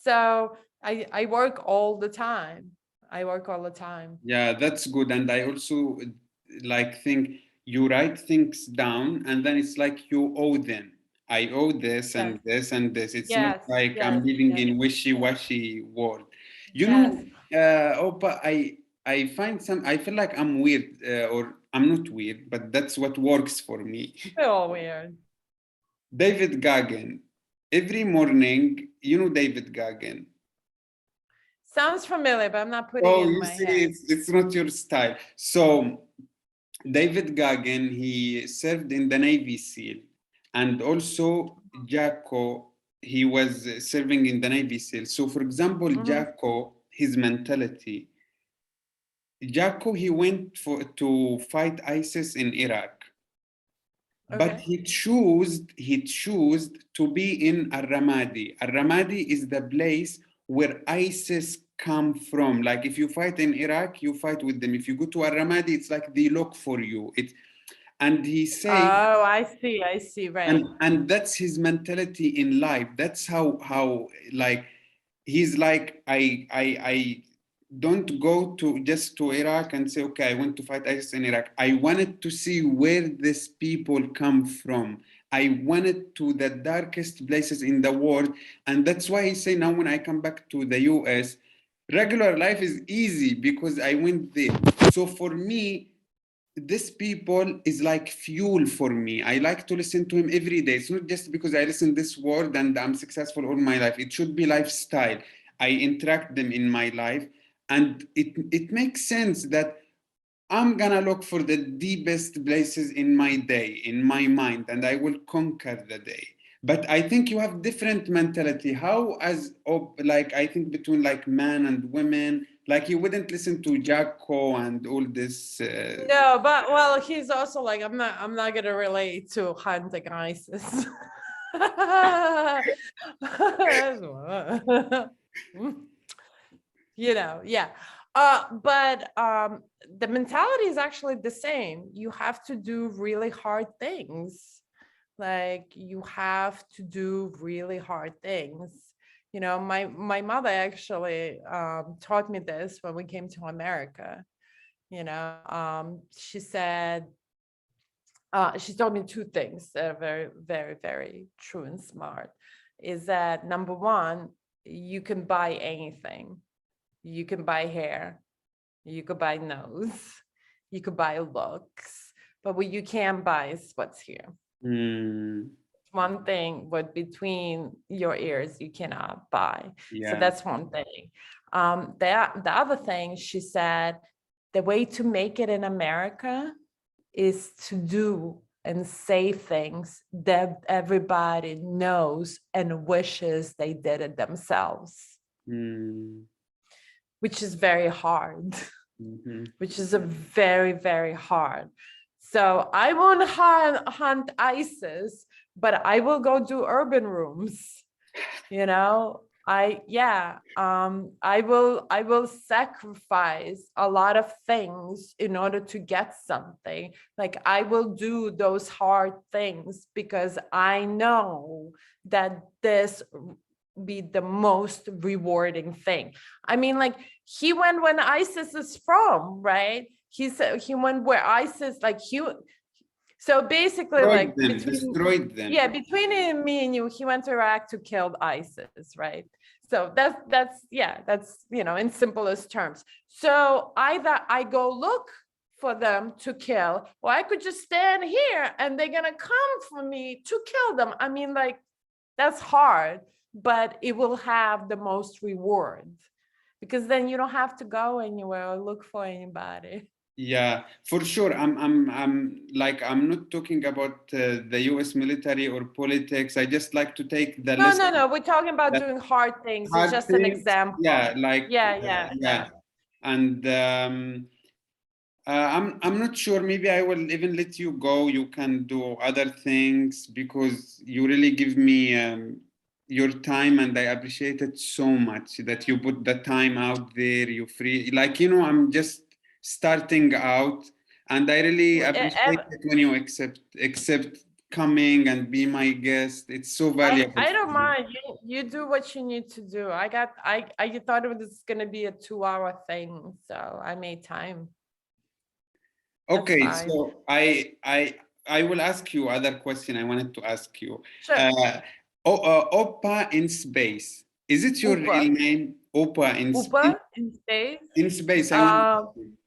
[SPEAKER 2] So I work all the time. I work all the time.
[SPEAKER 1] Yeah, that's good. And I also like think you write things down and then it's like you owe them. I owe this
[SPEAKER 2] Yes,
[SPEAKER 1] and this and this. It's not
[SPEAKER 2] yes,
[SPEAKER 1] like I'm
[SPEAKER 2] yes,
[SPEAKER 1] living
[SPEAKER 2] yes,
[SPEAKER 1] in
[SPEAKER 2] yes,
[SPEAKER 1] wishy-washy world. You
[SPEAKER 2] yes.
[SPEAKER 1] know, Opa, I feel like I'm weird, or I'm not weird, but that's what works for me.
[SPEAKER 2] They're all weird.
[SPEAKER 1] David Goggin. Every morning, you know David Goggin.
[SPEAKER 2] Sounds familiar, but I'm not putting it
[SPEAKER 1] Oh,
[SPEAKER 2] in
[SPEAKER 1] you
[SPEAKER 2] my
[SPEAKER 1] see,
[SPEAKER 2] head.
[SPEAKER 1] it's not your style. So David Goggin, he served in the Navy SEAL, and also Jacko, he was serving in the Navy SEAL. So, for example,
[SPEAKER 2] Mhm.
[SPEAKER 1] Jacko, his mentality, Jacko, he went to fight ISIS in Iraq, but
[SPEAKER 2] Okay.
[SPEAKER 1] he chose to be in Al-Ramadi. Al-Ramadi is the place where ISIS come from. Like if you fight in Iraq, you fight with them. If you go to Al-Ramadi, it's like they look for you. And he say,
[SPEAKER 2] Oh, I see, right.
[SPEAKER 1] and that's his mentality in life. That's how like he's like I don't go to just to Iraq and say, okay, I went to fight ISIS in Iraq. I wanted to see where these people come from. I wanted to the darkest places in the world. And that's why he say now when I come back to the US, regular life is easy because I went there. So for me, this people is like fuel for me. I like to listen to him every day. It's not just because I listen this word and I'm successful all my life. It should be lifestyle. I interact them in my life, and it makes sense that I'm gonna look for the deepest places in my day, in my mind, and I will conquer the day. But I think you have different mentality. How as like I think between like man and women, like you wouldn't listen to Jacko and all this.
[SPEAKER 2] No, but well, he's also like, I'm not gonna relate to hunting ISIS. Yeah. But the mentality is actually the same. You have to do really hard things. Like you have to do really hard things. My mother actually taught me this when we came to America. She said, she told me two things that are very, very, very true and smart. Is that number one, you can buy anything. You can buy hair, you could buy nose, you could buy looks, but what you can't buy is what's here.
[SPEAKER 1] Mm,
[SPEAKER 2] One thing, but between your ears, you cannot buy. So
[SPEAKER 1] yeah.
[SPEAKER 2] that's one thing. The other thing she said, the way to make it in America is to do and say things that everybody knows and wishes they did it themselves,
[SPEAKER 1] Mm,
[SPEAKER 2] which is very hard,
[SPEAKER 1] mhm.
[SPEAKER 2] which is a very, very hard. So I won't hunt ISIS, but I will go do urban rooms. I will sacrifice a lot of things in order to get something. Like I will do those hard things because I know that this be the most rewarding thing. I mean, like he went when ISIS is from, right? He said he went where ISIS, like so basically,
[SPEAKER 1] Destroyed
[SPEAKER 2] like
[SPEAKER 1] them, destroyed them.
[SPEAKER 2] between me and you, he went to Iraq to kill ISIS, right? So that's in simplest terms. So either I go look for them to kill, or I could just stand here and they're gonna come for me to kill them. I mean, like that's hard, but it will have the most reward because then you don't have to go anywhere or look for anybody.
[SPEAKER 1] Yeah, for sure. I'm not talking about the U.S. military or politics. I just like to take the
[SPEAKER 2] No,
[SPEAKER 1] list,
[SPEAKER 2] no, no. We're talking about
[SPEAKER 1] the
[SPEAKER 2] doing hard things. It's
[SPEAKER 1] hard
[SPEAKER 2] just an
[SPEAKER 1] things. Yeah,
[SPEAKER 2] example.
[SPEAKER 1] like
[SPEAKER 2] Yeah, yeah,
[SPEAKER 1] yeah,
[SPEAKER 2] yeah.
[SPEAKER 1] and I'm not sure. Maybe I will even let you go. You can do other things because you really give me your time, and I appreciate it so much that you put the time out there. You free, like I'm just starting out, and I really
[SPEAKER 2] We- e-
[SPEAKER 1] appreciate
[SPEAKER 2] ev-
[SPEAKER 1] it when you accept coming and be my guest. It's so valuable
[SPEAKER 2] I
[SPEAKER 1] for
[SPEAKER 2] don't
[SPEAKER 1] me.
[SPEAKER 2] mind. You do what you need to do. I thought it was gonna be a 2 hour thing, so I made time. That's
[SPEAKER 1] Okay,
[SPEAKER 2] fine.
[SPEAKER 1] so I will ask you other question I wanted to ask you.
[SPEAKER 2] Sure.
[SPEAKER 1] Uh, Opa in space. Is it your
[SPEAKER 2] Upa.
[SPEAKER 1] real name? Opa
[SPEAKER 2] Upa in space.
[SPEAKER 1] in space. I want.
[SPEAKER 2] Um,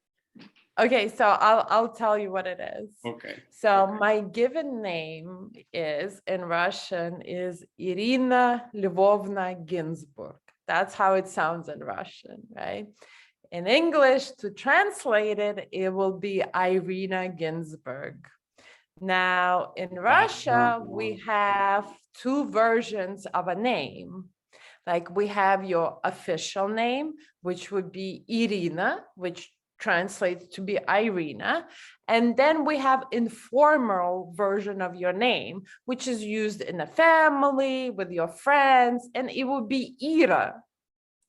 [SPEAKER 2] okay, so I'll tell you what it is.
[SPEAKER 1] Okay.
[SPEAKER 2] So my given name is in Russian is Irina Lvovna Ginsburg. That's how it sounds in Russian, right? In English, to translate it, it will be Irina Ginsburg. Now, in Russia, we have two versions of a name. Like we have your official name, which would be Irina, which translates to be Irina. And then we have informal version of your name, which is used in a family, with your friends, and it would be Ira,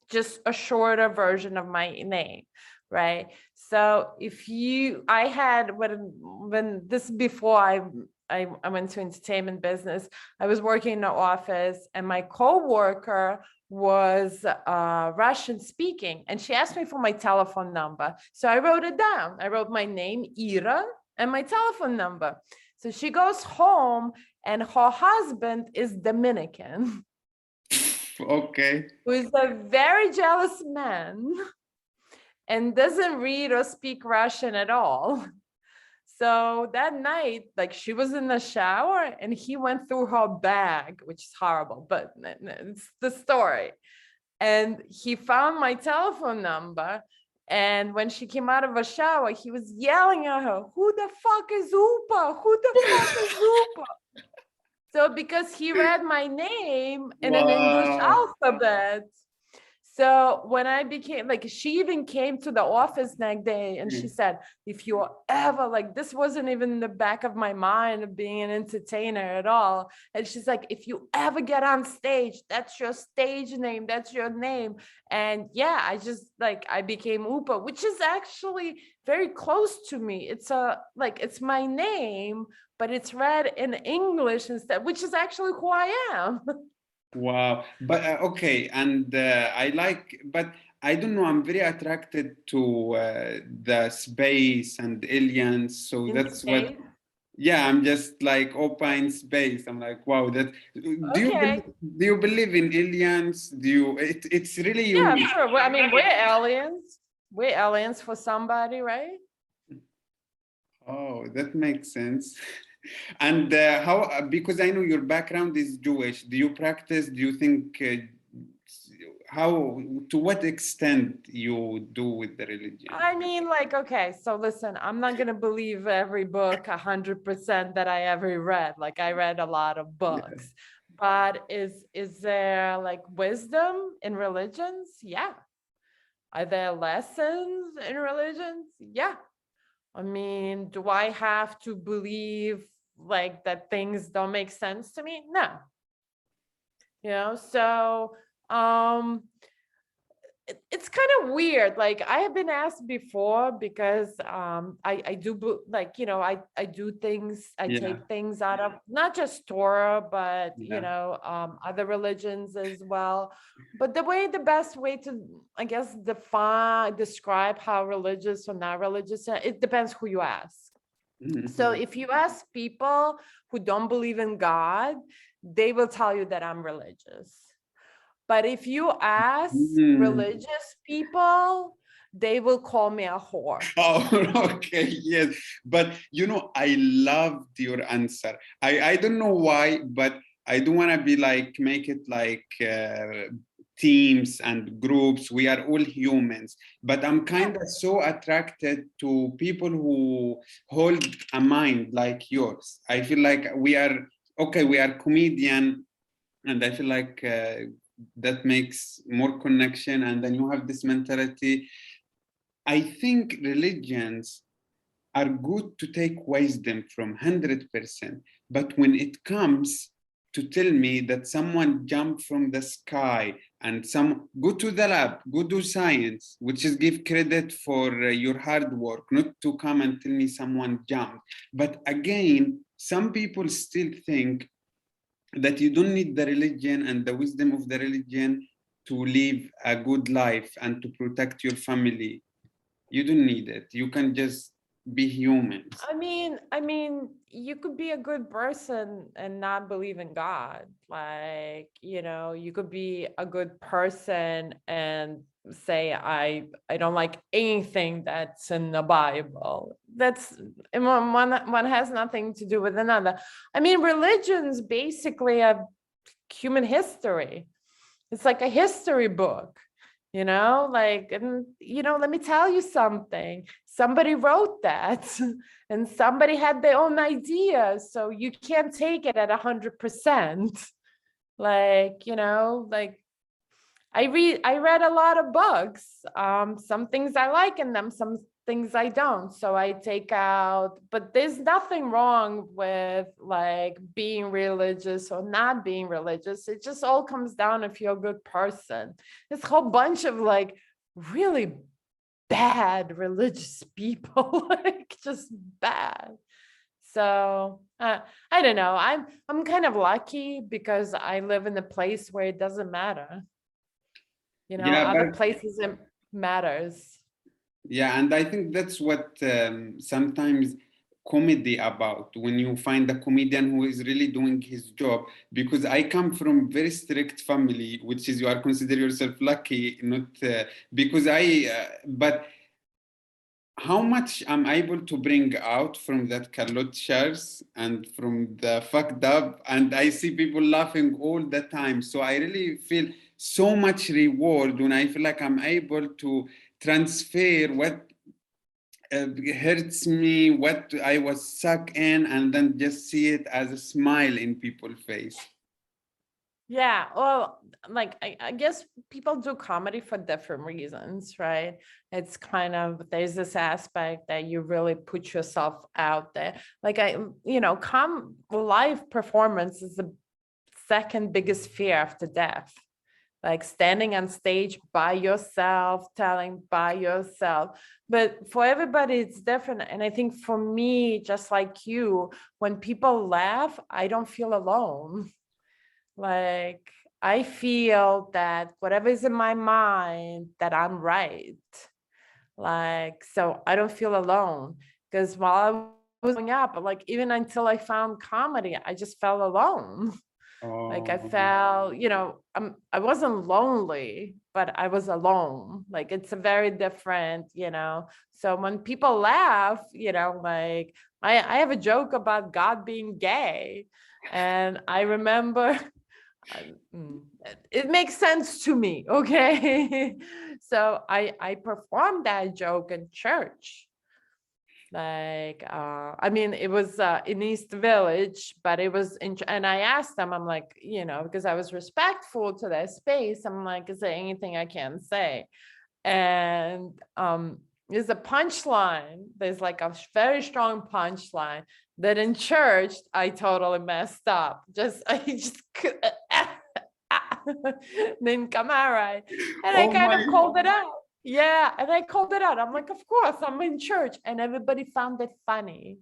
[SPEAKER 2] just a shorter version of my name, right? So if you, I had when this before I went to entertainment business, I was working in the office, and my coworker was Russian speaking, and she asked me for my telephone number. So I wrote it down. I wrote my name, Ira, and my telephone number. So she goes home, and her husband is Dominican,
[SPEAKER 1] Okay.
[SPEAKER 2] who is a very jealous man and doesn't read or speak Russian at all. So that night, like she was in the shower and he went through her bag, which is horrible, but it's the story. And he found my telephone number. And when she came out of a shower, he was yelling at her, "Who the fuck is Upa? Who the fuck is Upa?" So because he read my name in an English
[SPEAKER 1] Wow.
[SPEAKER 2] alphabet. So when I became like, she even came to the office next day and she said, if you're ever like, this wasn't even in the back of my mind of being an entertainer at all. And she's like, if you ever get on stage, that's your stage name, that's your name. And yeah, I just like, I became Upa, which is actually very close to me. It's it's my name, but it's read in English instead, which is actually who I am.
[SPEAKER 1] Wow. But okay, and but I don't know. I'm very attracted to the space and aliens. So
[SPEAKER 2] In
[SPEAKER 1] that's what.
[SPEAKER 2] space.
[SPEAKER 1] Yeah, I'm just like Opa in space. I'm like, wow. That
[SPEAKER 2] Okay.
[SPEAKER 1] do you believe in aliens? Do you? It's really
[SPEAKER 2] Yeah,
[SPEAKER 1] unique.
[SPEAKER 2] sure. Well, I mean, we're aliens. We're aliens for somebody, right?
[SPEAKER 1] Oh, that makes sense. And how? Because I know your background is Jewish. Do you practice? Do you think? How? To what extent you do with the religion?
[SPEAKER 2] I mean, like, okay, so listen, I'm not gonna believe every book 100% that I ever read. Like, I read a lot of
[SPEAKER 1] Yeah.
[SPEAKER 2] books, but is there like wisdom in religions? Yeah. Are there lessons in religions? Yeah. I mean, do I have to believe like that things don't make sense to me? No. So um it's kind of weird. Like I have been asked before because I do like I do things, I
[SPEAKER 1] Yeah.
[SPEAKER 2] take things out of not just Torah but
[SPEAKER 1] Yeah.
[SPEAKER 2] other religions as well. But the best way to, I guess, describe how religious or not religious, it depends who you ask. So
[SPEAKER 1] Mhm.
[SPEAKER 2] if you ask people who don't believe in God, they will tell you that I'm religious. But if you ask
[SPEAKER 1] Mm.
[SPEAKER 2] religious people, they will call me a whore.
[SPEAKER 1] Oh, okay, yes. But I loved your answer. I don't know why, but I don't want to be like make it like teams and groups. We are all humans, but I'm kind of so attracted to people who hold a mind like yours. I feel like we are comedian, and I feel like that makes more connection, and then you have this mentality. I think religions are good to take wisdom from 100%, but when it comes to tell me that someone jumped from the sky and some go to the lab, go do science, which is give credit for your hard work, not to come and tell me someone jumped. But again, some people still think that you don't need the religion and the wisdom of the religion to live a good life and to protect your family. You don't need it. You can just be humans.
[SPEAKER 2] I mean, you could be a good person and not believe in God. Like, you could be a good person and say, I don't like anything that's in the Bible. That's one has nothing to do with another. I mean, religion's basically a human history. It's like a history book. Let me tell you something. Somebody wrote that and somebody had their own ideas. So you can't take it at 100%. I read a lot of books. Some things I like in them, some things I don't. So I take out, but there's nothing wrong with like being religious or not being religious. It just all comes down if you're a good person. This whole bunch of like really bad religious people, like just bad. So I don't know. I'm kind of lucky because I live in a place where it doesn't matter. Other places it matters.
[SPEAKER 1] Yeah, and I think that's what sometimes comedy about, when you find a comedian who is really doing his job. Because I come from very strict family, which is, you are consider yourself lucky, not because but how much I'm able to bring out from that Carlot shares and from the fucked up, and I see people laughing all the time. So I really feel so much reward when I feel like I'm able to transfer what hurts me, what I was stuck in, and then just see it as a smile in people's face.
[SPEAKER 2] Yeah, well, like I guess people do comedy for different reasons, right? It's kind of, there's this aspect that you really put yourself out there. Like live performance is the second biggest fear after death. Like standing on stage by yourself, telling by yourself. But for everybody, it's different. And I think for me, just like you, when people laugh, I don't feel alone. Like I feel that whatever is in my mind, that I'm right. Like, so I don't feel alone. Because while I was growing up, like even until I found comedy, I just felt alone. Like I felt, I wasn't lonely, but I was alone. Like it's a very different, So when people laugh, like I have a joke about God being gay. And I remember it makes sense to me. Okay. So I performed that joke in church. Like, I mean, it was in East Village, but it was and I asked them, I'm like, because I was respectful to their space. I'm like, is there anything I can say? And there's a punchline. There's like a very strong punchline that in church I totally messed up. I just didn't come out right, and I kind of called it out. Yeah, and I called it out. I'm like, of course, I'm in church, and everybody found it funny.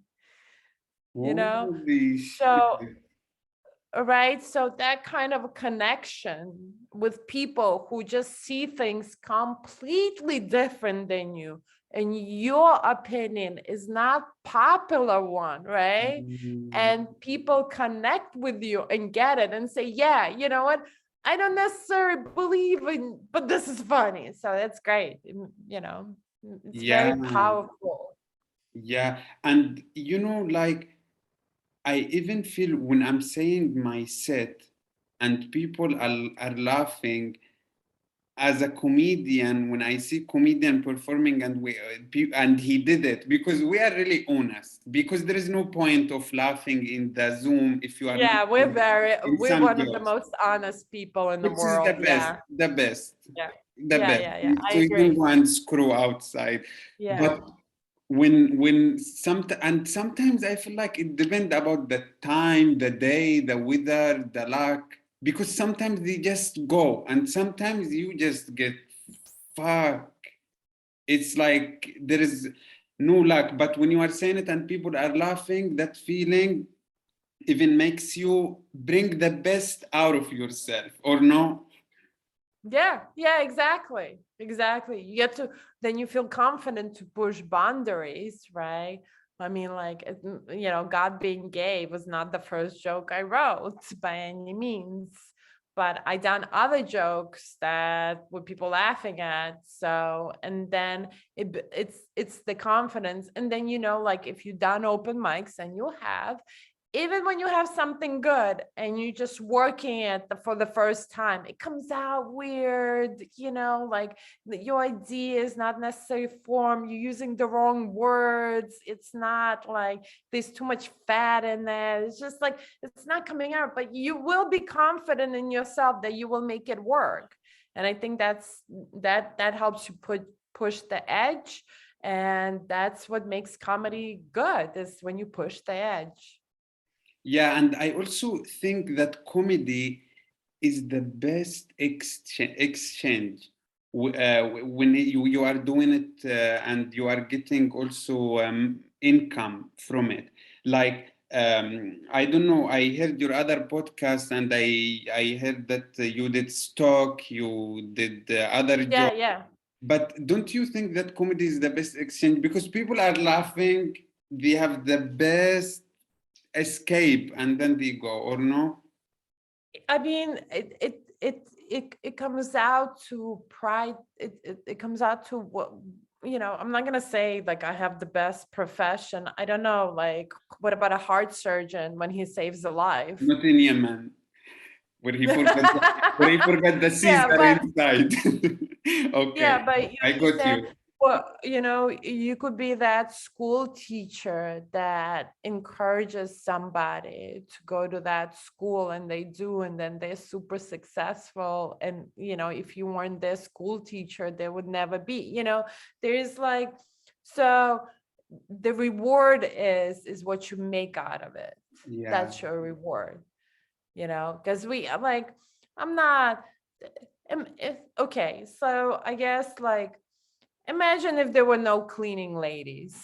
[SPEAKER 2] So right, so that kind of a connection with people who just see things completely different than you, and your opinion is not popular one, right? And people connect with you and get it and say, yeah, you know what, I don't necessarily believe in, but this is funny. So that's great. It's very powerful.
[SPEAKER 1] Yeah, and like I even feel when I'm saying my set and people are laughing, as a comedian, when I see comedian performing and he did it, because we are really honest, because there is no point of laughing in the Zoom if you are not
[SPEAKER 2] Yeah,
[SPEAKER 1] in
[SPEAKER 2] we're
[SPEAKER 1] some
[SPEAKER 2] one of the
[SPEAKER 1] jokes,
[SPEAKER 2] most honest people in the
[SPEAKER 1] which is
[SPEAKER 2] world. Yeah,
[SPEAKER 1] the best,
[SPEAKER 2] yeah,
[SPEAKER 1] the best.
[SPEAKER 2] I
[SPEAKER 1] So you don't
[SPEAKER 2] agree.
[SPEAKER 1] go and screw outside.
[SPEAKER 2] Yeah.
[SPEAKER 1] But sometimes I feel like it depends about the time, the day, the weather, the luck, because sometimes they just go and sometimes you just get fuck. It's like there is no luck. But when you are saying it and people are laughing, that feeling even makes you bring the best out of yourself, or no?
[SPEAKER 2] Yeah, exactly. You get to, then you feel confident to push boundaries, right? I mean, like, God being gay was not the first joke I wrote by any means, but I done other jokes that were people laughing at. So, and then it's the confidence. And then, like, if you done open mics, and you have, even when you have something good and you're just working it for the first time, it comes out weird, like your idea is not necessarily formed, you're using the wrong words, it's not like there's too much fat in there, it's just like it's not coming out, but you will be confident in yourself that you will make it work. And I think that helps you push the edge, and that's what makes comedy good, is when you push the edge.
[SPEAKER 1] Yeah, and I also think that comedy is the best exchange when you are doing it and you are getting also income from it. Like I don't know, I heard your other podcast and I heard that you did stock, you did other
[SPEAKER 2] Yeah,
[SPEAKER 1] jobs.
[SPEAKER 2] yeah.
[SPEAKER 1] But don't you think that comedy is the best exchange because people are laughing, they have the best escape and then they go, or no?
[SPEAKER 2] I mean, it comes out to pride. It comes out to what, I'm not gonna say like I have the best profession. I don't know. Like, what about a heart surgeon when he saves a life?
[SPEAKER 1] Not in Yemen, where he forgot where he forgot the
[SPEAKER 2] Yeah,
[SPEAKER 1] Caesar
[SPEAKER 2] but
[SPEAKER 1] inside. Okay,
[SPEAKER 2] Yeah, but you
[SPEAKER 1] I got
[SPEAKER 2] understand,
[SPEAKER 1] you.
[SPEAKER 2] well, you could be that school teacher that encourages somebody to go to that school, and they do, and then they're super successful. And, if you weren't their school teacher, they would never be, there's like, so the reward is what you make out of it.
[SPEAKER 1] Yeah.
[SPEAKER 2] That's your reward, because I'm not, okay, so I guess, like, imagine if there were no cleaning ladies.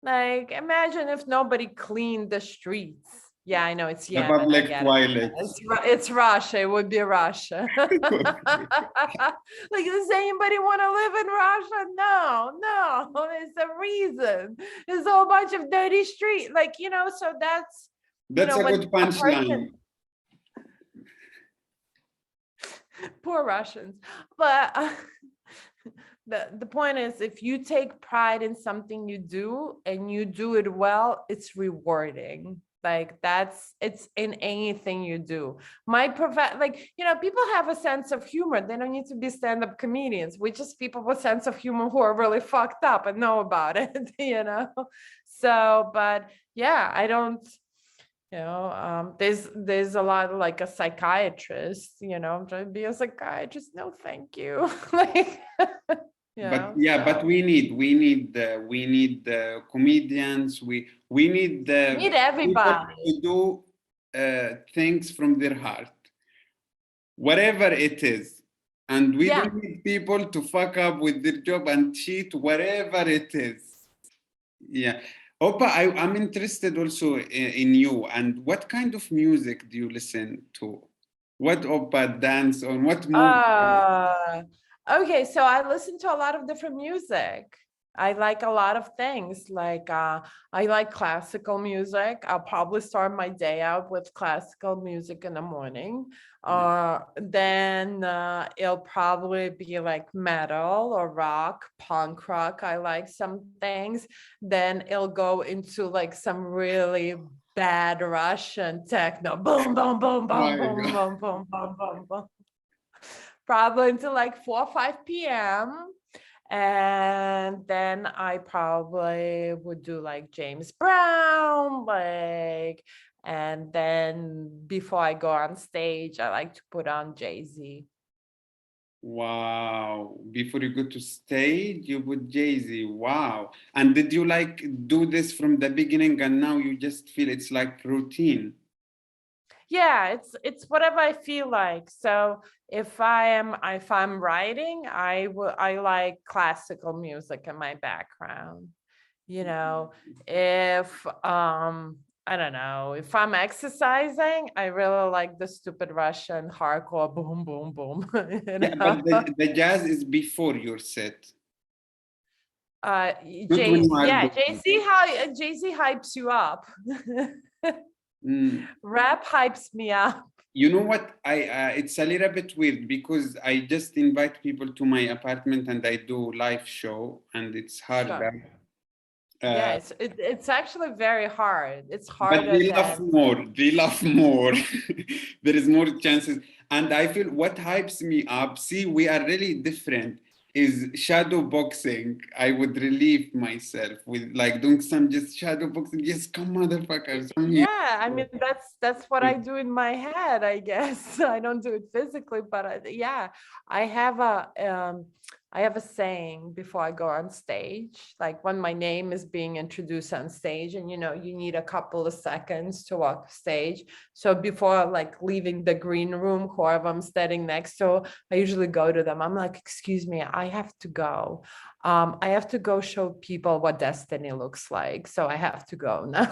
[SPEAKER 2] Like, imagine if nobody cleaned the streets. Yeah, I know it's
[SPEAKER 1] The
[SPEAKER 2] Yemen. I
[SPEAKER 1] public
[SPEAKER 2] get it.
[SPEAKER 1] toilets.
[SPEAKER 2] It's Russia. It would be Russia. Like, does anybody want to live in Russia? No. There's a reason. There's a whole bunch of dirty street. Like, so that's,
[SPEAKER 1] That's a
[SPEAKER 2] when
[SPEAKER 1] good
[SPEAKER 2] a person,
[SPEAKER 1] punchline.
[SPEAKER 2] poor Russians, but the point is, if you take pride in something you do and you do it well, it's rewarding. Like, it's in anything you do. People have a sense of humor. They don't need to be stand-up comedians. We're just people with sense of humor who are really fucked up and know about it, So, but yeah, I don't, there's a lot of, like, a psychiatrist, I'm trying to be a psychiatrist. No, thank you. Like,
[SPEAKER 1] But yeah, but
[SPEAKER 2] so
[SPEAKER 1] we need the comedians. We need the
[SPEAKER 2] need
[SPEAKER 1] people
[SPEAKER 2] everybody.
[SPEAKER 1] to do things from their heart, whatever it is. And we
[SPEAKER 2] Yeah.
[SPEAKER 1] don't need people to fuck up with their job and cheat, whatever it is. Yeah. Opa, I'm interested also in you. And what kind of music do you listen to? What Opa dance on? What movie?
[SPEAKER 2] Uh, okay, so I listen to a lot of different music. I like a lot of things. Like, I like classical music. I'll probably start my day out with classical music in the morning. Then it'll probably be like metal or rock, punk rock. I like some things. Then it'll go into like some really bad Russian techno. Boom, boom, boom, boom,
[SPEAKER 1] My
[SPEAKER 2] boom,
[SPEAKER 1] God.
[SPEAKER 2] boom, boom, boom, boom, boom. probably until like 4 or 5 p.m. And then I probably would do like James Brown, like, and then before I go on stage, I like to put on Jay-Z.
[SPEAKER 1] Wow. Before you go to stage, you put Jay-Z. Wow. And did you like do this from the beginning and now you just feel it's like routine?
[SPEAKER 2] Yeah, it's whatever I feel like. So if I'm writing, I like classical music in my background. You know, if I don't know, if I'm exercising, I really like the stupid Russian hardcore boom boom boom.
[SPEAKER 1] Yeah, but the jazz is before your set, not when you are
[SPEAKER 2] Yeah,
[SPEAKER 1] doing.
[SPEAKER 2] Jay-Z hypes you up.
[SPEAKER 1] Mm.
[SPEAKER 2] Rap hypes me up.
[SPEAKER 1] You know what? It's a little bit weird because I just invite people to my apartment and I do live show and it's
[SPEAKER 2] Sure.
[SPEAKER 1] harder.
[SPEAKER 2] Yeah,
[SPEAKER 1] Uh,
[SPEAKER 2] it's actually very hard. It's
[SPEAKER 1] but
[SPEAKER 2] harder
[SPEAKER 1] they love
[SPEAKER 2] than
[SPEAKER 1] more. They love more. There is more chances. And I feel what hypes me up, see, we are really different, is shadow boxing. I would relieve myself with like doing some just shadow boxing. Just come, motherfuckers, I'm here.
[SPEAKER 2] yeah, I mean that's what I do in my head, I guess. I don't do it physically, but yeah, I have a saying before I go on stage, like when my name is being introduced on stage, and you need a couple of seconds to walk stage. So before like leaving the green room, whoever I'm standing next to, I usually go to them. I'm like, excuse me, I have to go. I have to go show people what destiny looks like. So I have to go now.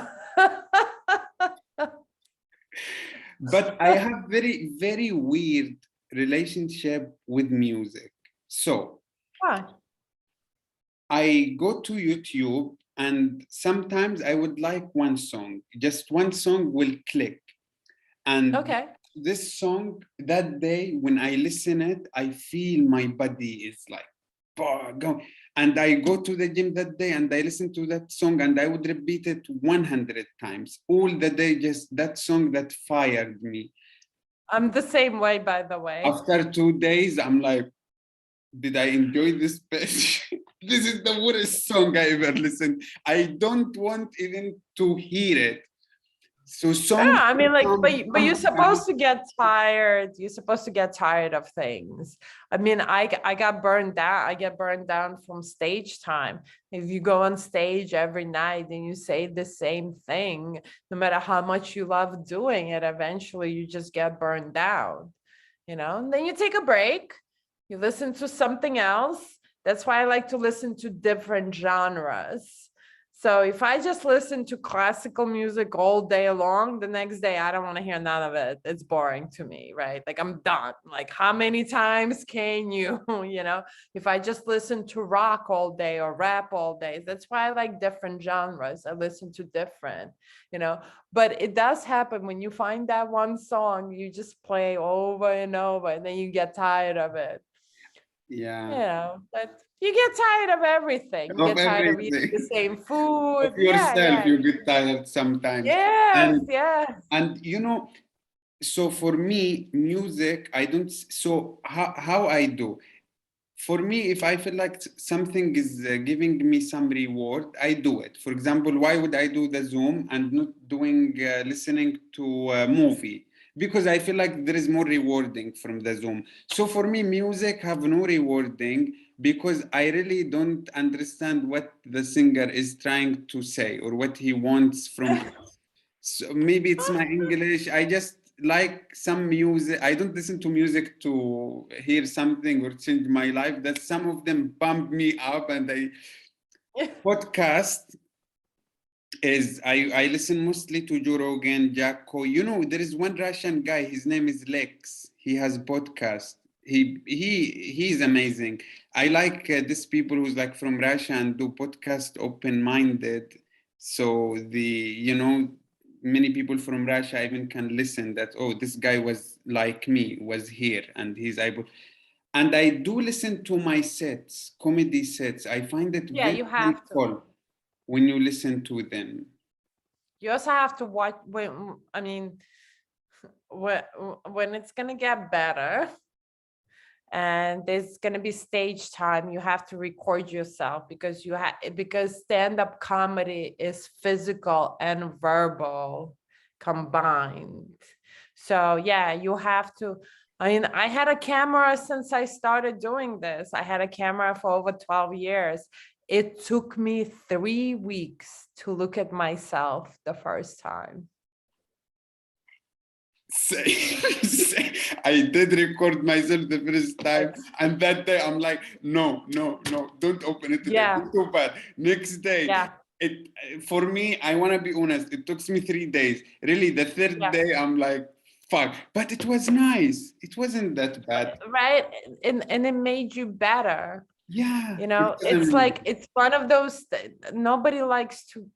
[SPEAKER 1] But I have very, very weird relationship with music. So
[SPEAKER 2] Why?
[SPEAKER 1] I go to YouTube and sometimes I would like one song, just one song will click. And
[SPEAKER 2] Okay.
[SPEAKER 1] this song, that day when I listen it, I feel my body is like, "Bah, go." And I go to the gym that day and I listen to that song and I would repeat it 100 times all the day, just that song that fired me.
[SPEAKER 2] I'm the same way, by the way.
[SPEAKER 1] After 2 days, I'm like, did I enjoy this best? This is the worst song I ever listened. I don't want even to hear it. So
[SPEAKER 2] Yeah,
[SPEAKER 1] songs
[SPEAKER 2] I mean, like,
[SPEAKER 1] come
[SPEAKER 2] but you're
[SPEAKER 1] sometimes.
[SPEAKER 2] supposed to get tired. You're supposed to get tired of things. I mean, I got burned down. I get burned down from stage time. If you go on stage every night and you say the same thing, no matter how much you love doing it, eventually you just get burned down, And then you take a break. You listen to something else. That's why I like to listen to different genres. So if I just listen to classical music all day long, the next day I don't want to hear none of it. It's boring to me, right? Like I'm done. Like how many times can you, if I just listen to rock all day or rap all day, that's why I like different genres. I listen to different, but it does happen when you find that one song, you just play over and over and then you get tired of it.
[SPEAKER 1] Yeah,
[SPEAKER 2] But you get tired of everything. You
[SPEAKER 1] of
[SPEAKER 2] get tired of eating
[SPEAKER 1] everything.
[SPEAKER 2] the same
[SPEAKER 1] Of
[SPEAKER 2] food. Yeah,
[SPEAKER 1] yourself,
[SPEAKER 2] yeah.
[SPEAKER 1] you get tired sometimes.
[SPEAKER 2] Yes,
[SPEAKER 1] And
[SPEAKER 2] yes.
[SPEAKER 1] and so for me, music, I don't, so how I do. For me, if I feel like something is giving me some reward, I do it. For example, why would I do the Zoom and not doing listening to a movie? Because I feel like there is more rewarding from the Zoom. So for me, music have no rewarding because I really don't understand what the singer is trying to say or what he wants from us. So maybe it's my English. I just like some music. I don't listen to music to hear something or change my life. That some of them pump me up, and I podcast is I listen mostly to Joe Rogan, Jacko. There is one Russian guy. His name is Lex. He has podcast. He's amazing. I like these people who's like from Russia and do podcast open minded. So many people from Russia even can listen that, oh, this guy was like me, was here, and he's able. And I do listen to my sets, comedy sets. I find it
[SPEAKER 2] Yeah,
[SPEAKER 1] very
[SPEAKER 2] you have to.
[SPEAKER 1] helpful when you listen to them.
[SPEAKER 2] You also have to watch when, I mean, when it's gonna get better and there's going to be stage time. You have to record yourself because because stand-up comedy is physical and verbal combined. So yeah, you have to. I mean, I had a camera since I started doing this. I had a camera for over 12 years. It took me 3 weeks to look at myself the first time.
[SPEAKER 1] I did record myself the first time, and that day I'm like, no, don't open it today.
[SPEAKER 2] Yeah.
[SPEAKER 1] It's too bad. Next day,
[SPEAKER 2] Yeah.
[SPEAKER 1] For me, I want to be honest, it took me 3 days. Really, the third day, I'm like, fuck. But it was nice. It wasn't that bad.
[SPEAKER 2] Right. And it made you better.
[SPEAKER 1] Yeah.
[SPEAKER 2] You know, it's like, it's one of those, nobody likes to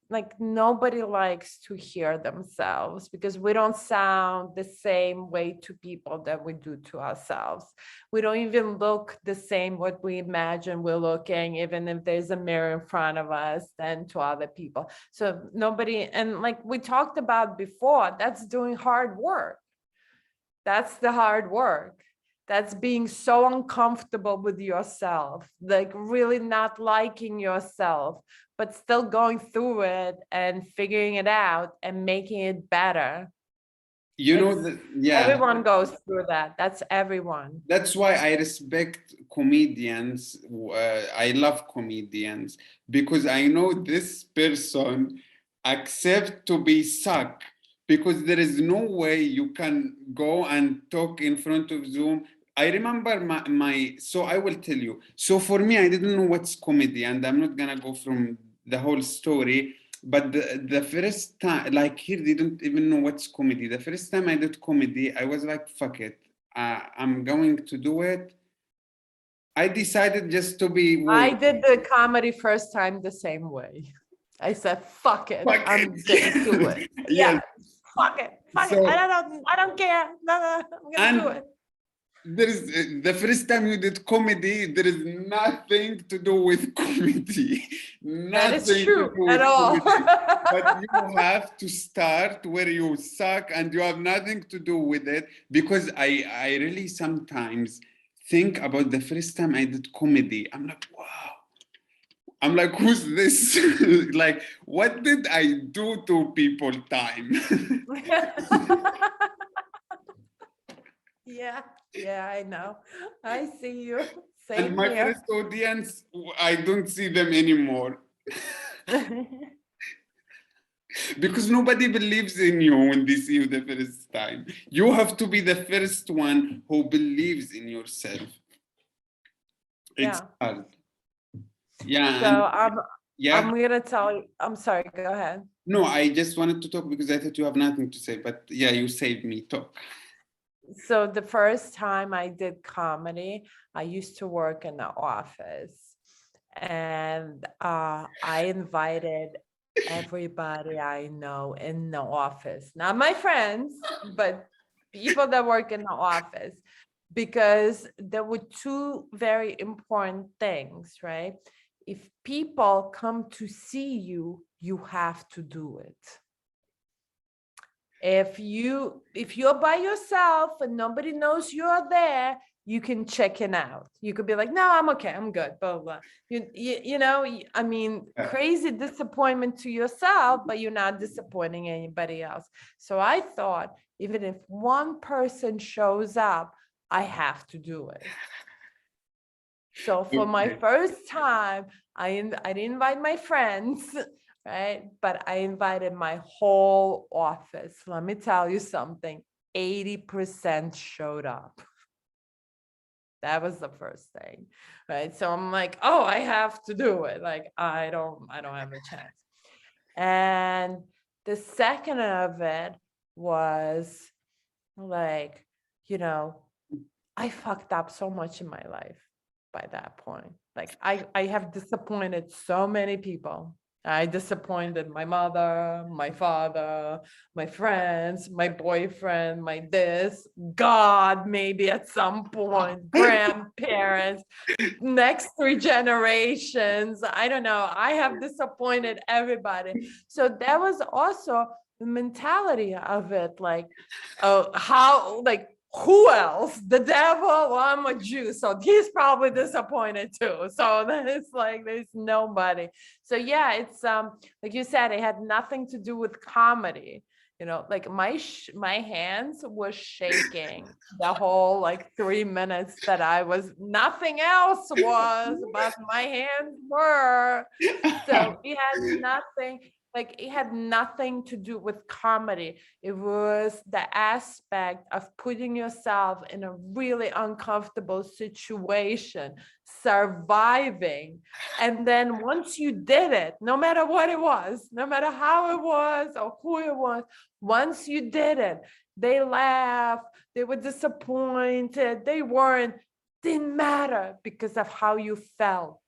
[SPEAKER 2] hear themselves because we don't sound the same way to people that we do to ourselves. We don't even look the same what we imagine we're looking, even if there's a mirror in front of us, than to other people. So nobody, and like we talked about before, that's doing hard work. That's the hard work. That's being so uncomfortable with yourself, like really not liking yourself, but still going through it and figuring it out and making it better.
[SPEAKER 1] You know,
[SPEAKER 2] everyone goes through that. That's everyone.
[SPEAKER 1] That's why I respect comedians. I love comedians because I know this person accept to be suck, because there is no way you can go and talk in front of Zoom. I remember so I will tell you. So for me, I didn't know what's comedy, and I'm not gonna go from the whole story. But the first time, like here, they don't even know what's comedy. The first time I did comedy, I was like, fuck it. I'm going to do it. I decided just to be weird.
[SPEAKER 2] I did the comedy first time the same way. I said, fuck it. I'm going to do it. Yeah. Fuck it. Fuck it. I don't care. No, I'm going to do it.
[SPEAKER 1] There is the first time you did comedy, there is nothing to do with comedy.
[SPEAKER 2] That is true at all.
[SPEAKER 1] But you have to start where you suck and you have nothing to do with it, because I really sometimes think about the first time I did comedy. I'm like, wow. I'm like, who's this? Like, what did I do to people time?
[SPEAKER 2] Yeah, I know. I see you. Same
[SPEAKER 1] and my
[SPEAKER 2] here.
[SPEAKER 1] first audience, I don't see them anymore. Because nobody believes in you when they see you the first time. You have to be the first one who believes in yourself. It's hard. Yeah.
[SPEAKER 2] So I'm gonna tell you. I'm sorry. Go ahead.
[SPEAKER 1] No, I just wanted to talk because I thought you have nothing to say. But yeah, you saved me. Talk.
[SPEAKER 2] So the first time I did comedy, I used to work in the office, and I invited everybody I know in the office, not my friends, but people that work in the office, because there were two very important things, right? If people come to see you, you have to do it. If you're by yourself and nobody knows you're there, you can check in out. You could be like, no, I'm okay, I'm good, blah, blah, blah. You know, I mean, crazy disappointment to yourself, but you're not disappointing anybody else. So I thought, even if one person shows up, I have to do it. So for my first time, I didn't invite my friends, right? But I invited my whole office. Let me tell you something, 80% showed up. That was the first thing, right? So I'm like, oh, I have to do it. Like, I don't have a chance. And the second of it was like, you know, I fucked up so much in my life by that point. Like I have disappointed so many people. I disappointed my mother, my father, my friends, my boyfriend, my this, God, maybe at some point, grandparents, next 3 generations. I don't know. I have disappointed everybody. So that was also the mentality of it. Like, oh, how, like, who else? The devil? Well, I'm a Jew, so he's probably disappointed too. So then it's like there's nobody. So yeah, it's like you said, it had nothing to do with comedy. You know, like my hands were shaking the whole like 3 minutes that I was. Nothing else was, but my hands were. So it had nothing. Like it had nothing to do with comedy. It was the aspect of putting yourself in a really uncomfortable situation, surviving. And then once you did it, no matter what it was, no matter how it was or who it was, once you did it, they laughed, they were disappointed, they weren't, didn't matter because of how you felt.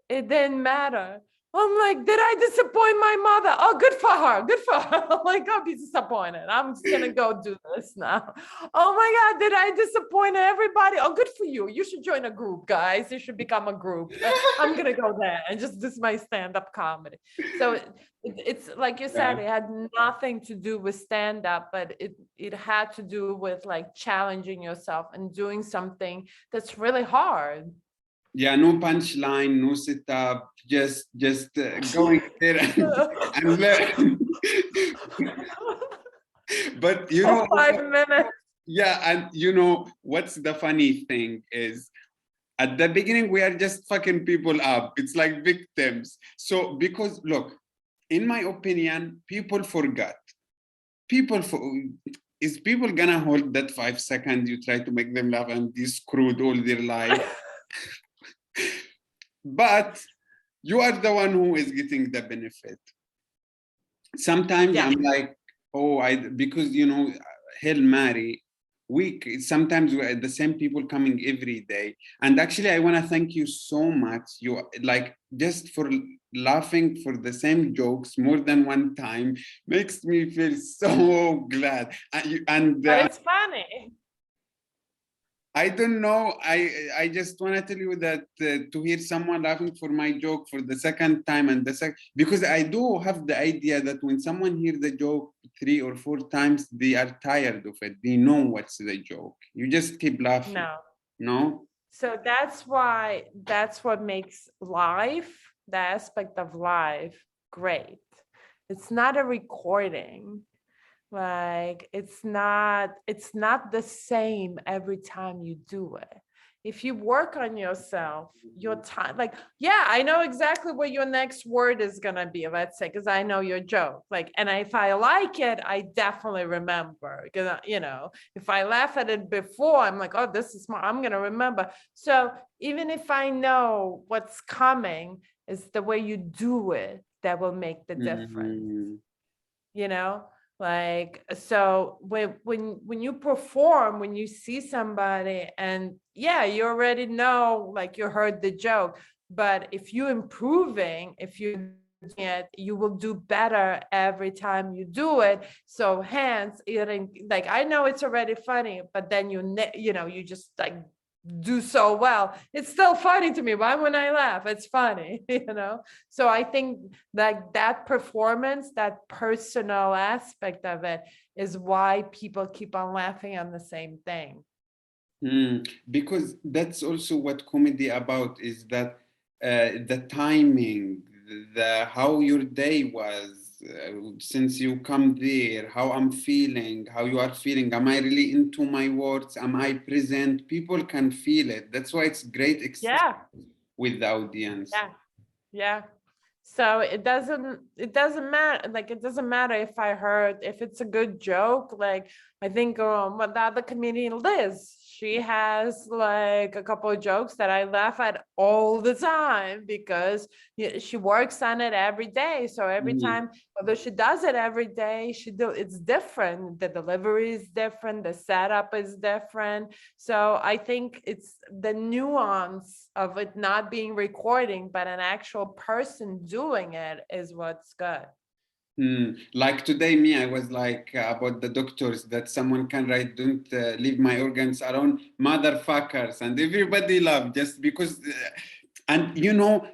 [SPEAKER 2] It didn't matter. I'm like, did I disappoint my mother? Oh, good for her. Good for her. I'm like, I'll be disappointed. I'm just going to go do this now. Oh my God, did I disappoint everybody? Oh, good for you. You should join a group, guys. You should become a group. I'm going to go there and just do my stand-up comedy. So it's like you said, it had nothing to do with stand-up, but it had to do with like challenging yourself and doing something that's really hard.
[SPEAKER 1] Yeah, no punchline, no setup, just going there and learn. But you know,
[SPEAKER 2] 5 minutes.
[SPEAKER 1] yeah, and you know what's the funny thing is, at the beginning we are just fucking people up. It's like victims. So because look, in my opinion, people forgot. People for is people gonna hold that 5 seconds you try to make them laugh and be screwed all their life? But you are the one who is getting the benefit. Sometimes
[SPEAKER 2] Yeah.
[SPEAKER 1] I'm like, oh, because you know, Hail Mary, sometimes we're the same people coming every day. And actually, I want to thank you so much. You like just for laughing for the same jokes more than one time makes me feel so glad.
[SPEAKER 2] But it's funny.
[SPEAKER 1] I don't know. I just want to tell you that to hear someone laughing for my joke for the second time and because I do have the idea that when someone hears the joke 3 or 4 times, they are tired of it. They know what's the joke. You just keep laughing.
[SPEAKER 2] No.
[SPEAKER 1] No?
[SPEAKER 2] So that's what makes life, the aspect of life, great. It's not a recording. Like it's not the same every time you do it. If you work on yourself, your time, like, yeah, I know exactly what your next word is gonna be, let's say, because I know your joke. Like, and if I like it, I definitely remember. Because you know, if I laugh at it before, I'm like, oh, this is smart, I'm gonna remember. So even if I know what's coming, it's the way you do it that will make the difference.
[SPEAKER 1] Mm-hmm.
[SPEAKER 2] You know? Like, so when you perform, when you see somebody and yeah, you already know, like you heard the joke, but if you're improving, if you're doing it, you will do better every time you do it. So hence, like, I know it's already funny, but then you know, you just like do so well, it's still funny to me. Why when I laugh, it's funny, you know? So I think like that performance, that personal aspect of it is why people keep on laughing on the same thing.
[SPEAKER 1] Because that's also what comedy about, is that the timing, the how your day was, since you come there, how I'm feeling, how you are feeling. Am I really into my words? Am I present? People can feel it. That's why it's great
[SPEAKER 2] Yeah.
[SPEAKER 1] with the audience.
[SPEAKER 2] Yeah. Yeah. So it doesn't matter. Like, it doesn't matter if it's a good joke. Like, I think what the other comedian Liz, she has like a couple of jokes that I laugh at all the time because she works on it every day. So every time, although she does it every day, it's different. The delivery is different. The setup is different. So I think it's the nuance of it not being recording, but an actual person doing it is what's good.
[SPEAKER 1] Like today, I was like about the doctors that someone can write, don't leave my organs alone, motherfuckers. And everybody laughed just because, and you know,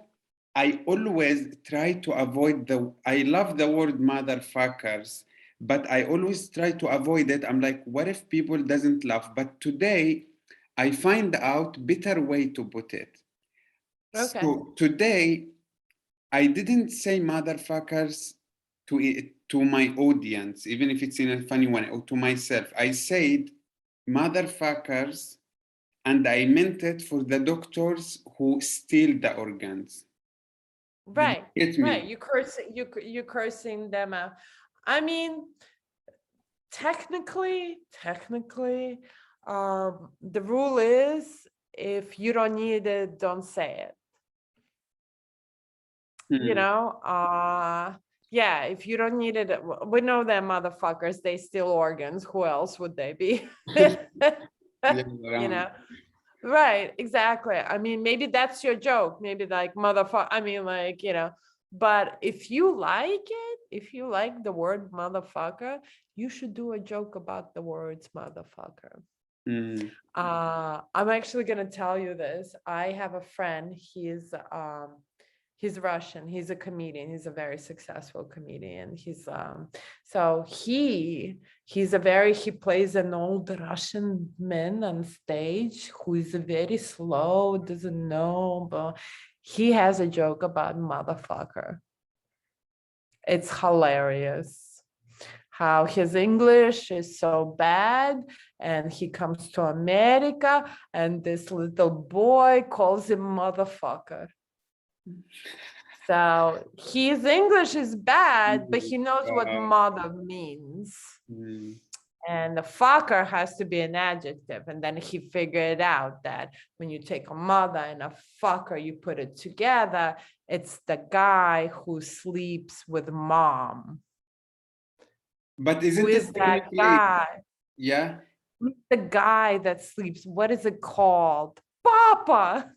[SPEAKER 1] I always try to avoid I love the word motherfuckers, but I always try to avoid it. I'm like, what if people doesn't laugh? But today I find out better way to put it.
[SPEAKER 2] Okay.
[SPEAKER 1] So today I didn't say motherfuckers to my audience, even if it's in a funny one, or to myself. I said motherfuckers, and I meant it for the doctors who steal the organs. Did
[SPEAKER 2] Right.
[SPEAKER 1] you get
[SPEAKER 2] Right.
[SPEAKER 1] me?
[SPEAKER 2] You're cursing them out. I mean, technically, the rule is if you don't need it, don't say it. You
[SPEAKER 1] Hmm.
[SPEAKER 2] know, yeah, if you don't need it, we know that motherfuckers, they steal organs. Who else would they be?
[SPEAKER 1] Yeah,
[SPEAKER 2] You
[SPEAKER 1] around.
[SPEAKER 2] know, right, exactly. I mean, maybe that's your joke. Maybe like motherfucker. I mean, like, you know, but if you like it, if you like the word motherfucker, you should do a joke about the words motherfucker.
[SPEAKER 1] Hmm.
[SPEAKER 2] I'm actually gonna tell you this. I have a friend, he's Russian, he's a comedian, he's a very successful comedian. He plays an old Russian man on stage who is very slow, doesn't know, but he has a joke about motherfucker. It's hilarious how his English is so bad, and he comes to America and this little boy calls him motherfucker. So his English is bad, but he knows what mother means.
[SPEAKER 1] Hmm.
[SPEAKER 2] And the fucker has to be an adjective. And then he figured out that when you take a mother and a fucker, you put it together, it's the guy who sleeps with mom.
[SPEAKER 1] But
[SPEAKER 2] Who
[SPEAKER 1] isn't
[SPEAKER 2] is
[SPEAKER 1] it
[SPEAKER 2] that
[SPEAKER 1] technically,
[SPEAKER 2] guy?
[SPEAKER 1] yeah?
[SPEAKER 2] The guy that sleeps, what is it called? Papa.